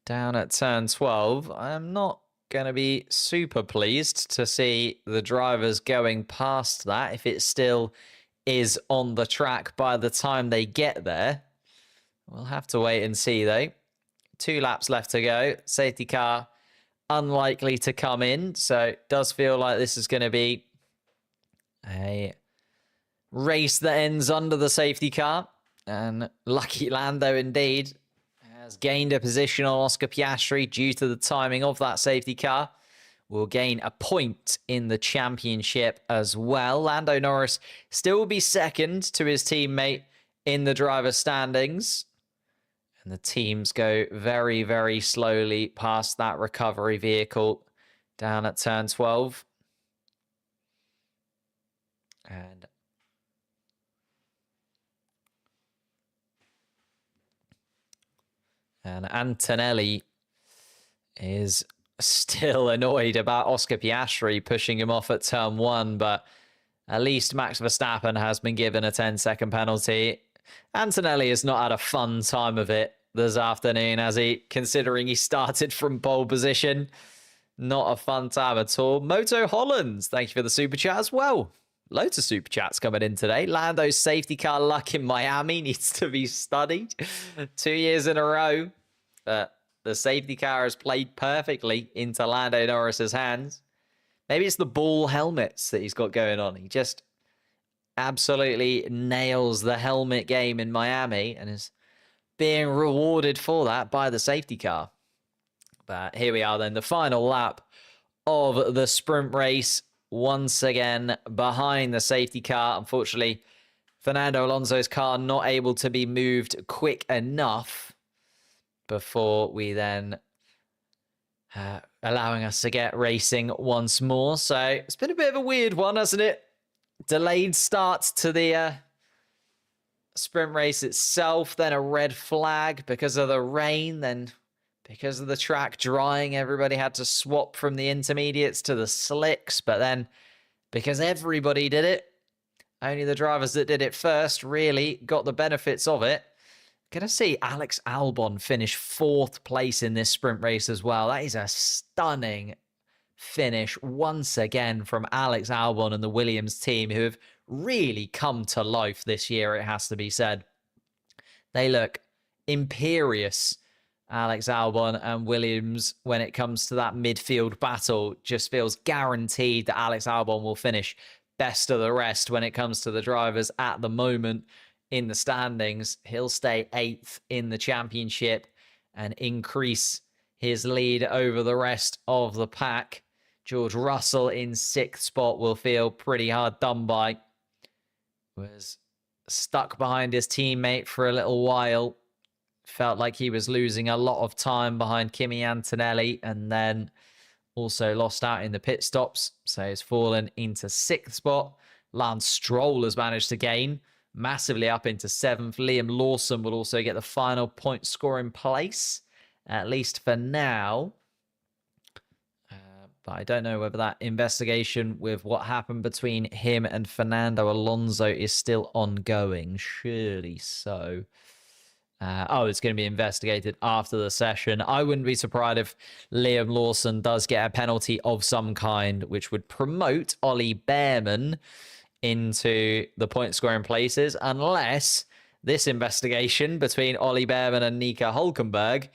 down at turn 12. I'm not going to be super pleased to see the drivers going past that if it still is on the track by the time they get there. We'll have to wait and see, though. 2 laps left to go. Safety car unlikely to come in, so it does feel like this is going to be a race that ends under the safety car. And lucky Lando indeed has gained a position on Oscar Piastri due to the timing of that safety car. Will gain a point in the championship as well. Lando Norris still will be second to his teammate in the driver's standings. And the teams go very, very slowly past that recovery vehicle down at turn 12. And Antonelli is still annoyed about Oscar Piastri pushing him off at turn 1, but at least Max Verstappen has been given a 10-second penalty. Antonelli has not had a fun time of it this afternoon, has he? Considering he started from pole position. Not a fun time at all. Moto Hollands, thank you for the super chat as well. Loads of super chats coming in today. Lando's safety car luck in Miami needs to be studied. 2 years in a row. The safety car has played perfectly into Lando Norris's hands. Maybe it's the ball helmets that he's got going on. He just absolutely nails the helmet game in Miami and is being rewarded for that by the safety car. But here we are then, the final lap of the sprint race. Once again, behind the safety car. Unfortunately, Fernando Alonso's car not able to be moved quick enough before we then allowing us to get racing once more. So it's been a bit of a weird one, hasn't it? Delayed start to the sprint race itself, then a red flag because of the rain, then because of the track drying, everybody had to swap from the intermediates to the slicks. But then because everybody did it, only the drivers that did it first really got the benefits of it. Gonna see Alex Albon finish 4th place in this sprint race as well. That is a stunning finish once again from Alex Albon and the Williams team, who have really come to life this year, it has to be said. They look imperious. Alex Albon and Williams, when it comes to that midfield battle, just feels guaranteed that Alex Albon will finish best of the rest when it comes to the drivers at the moment in the standings. He'll stay 8th in the championship and increase his lead over the rest of the pack. George Russell in 6th spot will feel pretty hard done by. Was stuck behind his teammate for a little while. felt like he was losing a lot of time behind Kimi Antonelli, and then also lost out in the pit stops. So he's fallen into 6th spot. Lance Stroll has managed to gain massively up into 7th. Liam Lawson will also get the final point scoring place, at least for now. But I don't know whether that investigation with what happened between him and Fernando Alonso is still ongoing. Surely so. It's going to be investigated after the session. I wouldn't be surprised if Liam Lawson does get a penalty of some kind, which would promote Ollie Behrman into the point scoring places, unless this investigation between Ollie Behrman and Nico Hulkenberg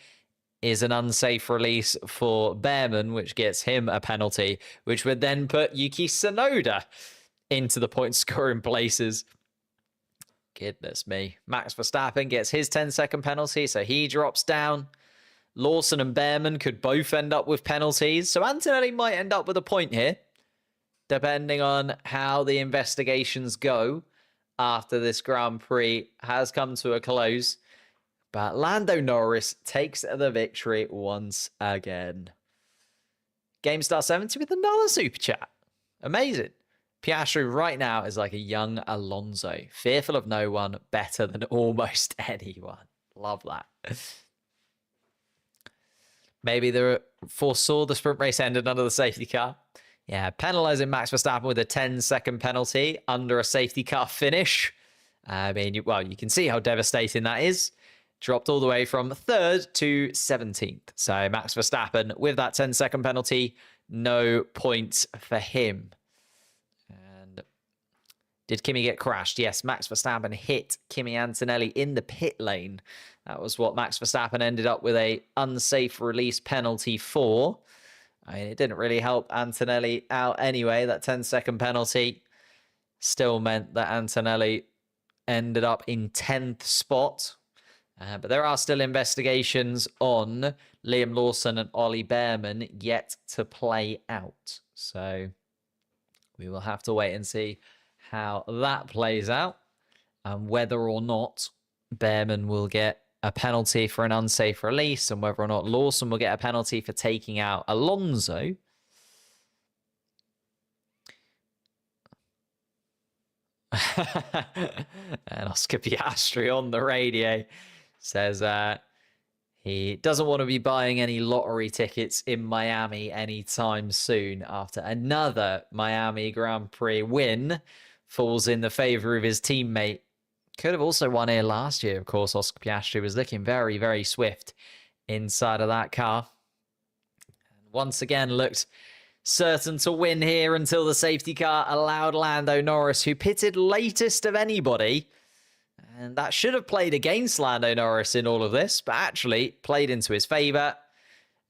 is an unsafe release for Behrman, which gets him a penalty, which would then put Yuki Tsunoda into the point scoring places. Goodness me. Max Verstappen gets his 10-second penalty, so he drops down. Lawson and Behrman could both end up with penalties, so Antonelli might end up with a point here, depending on how the investigations go after this Grand Prix has come to a close. But Lando Norris takes the victory once again. GameStar70 with another super chat. Amazing. Piastri right now is like a young Alonso. Fearful of no one, better than almost anyone. Love that. Maybe they foresaw the sprint race ended under the safety car. Yeah, penalising Max Verstappen with a 10-second penalty under a safety car finish. I mean, you can see how devastating that is. Dropped all the way from 3rd to 17th. So Max Verstappen with that 10-second penalty, no points for him. And did Kimi get crashed? Yes, Max Verstappen hit Kimi Antonelli in the pit lane. That was what Max Verstappen ended up with a unsafe release penalty for. I mean, it didn't really help Antonelli out anyway. That 10-second penalty still meant that Antonelli ended up in 10th spot. But there are still investigations on Liam Lawson and Ollie Behrman yet to play out. So we will have to wait and see how that plays out and whether or not Behrman will get a penalty for an unsafe release and whether or not Lawson will get a penalty for taking out Alonso. And Oscar Piastri on the radio says he doesn't want to be buying any lottery tickets in Miami anytime soon after another Miami Grand Prix win falls in the favor of his teammate. Could have also won here last year, of course. Oscar Piastri was looking very, very swift inside of that car. And once again looked certain to win here until the safety car allowed Lando Norris, who pitted latest of anybody, and that should have played against Lando Norris in all of this, but actually played into his favor.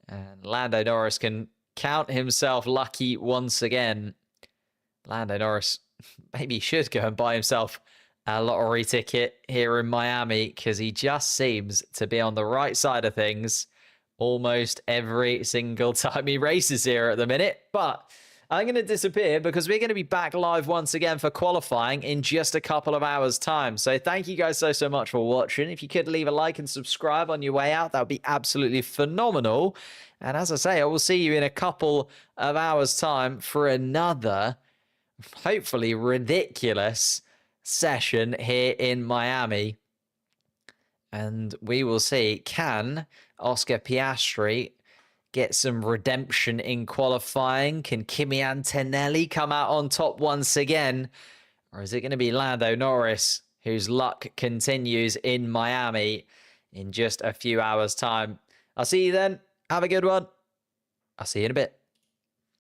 And Lando Norris can count himself lucky once again. Lando Norris maybe should go and buy himself a lottery ticket here in Miami, because he just seems to be on the right side of things almost every single time he races here at the minute. But I'm going to disappear because we're going to be back live once again for qualifying in just a couple of hours' time. So thank you guys so much for watching. If you could leave a like and subscribe on your way out, that would be absolutely phenomenal. And as I say, I will see you in a couple of hours' time for another, hopefully ridiculous session here in Miami. And we will see, can Oscar Piastri get some redemption in qualifying? Can Kimi Antonelli come out on top once again? Or is it going to be Lando Norris, whose luck continues in Miami in just a few hours' time? I'll see you then. Have a good one. I'll see you in a bit.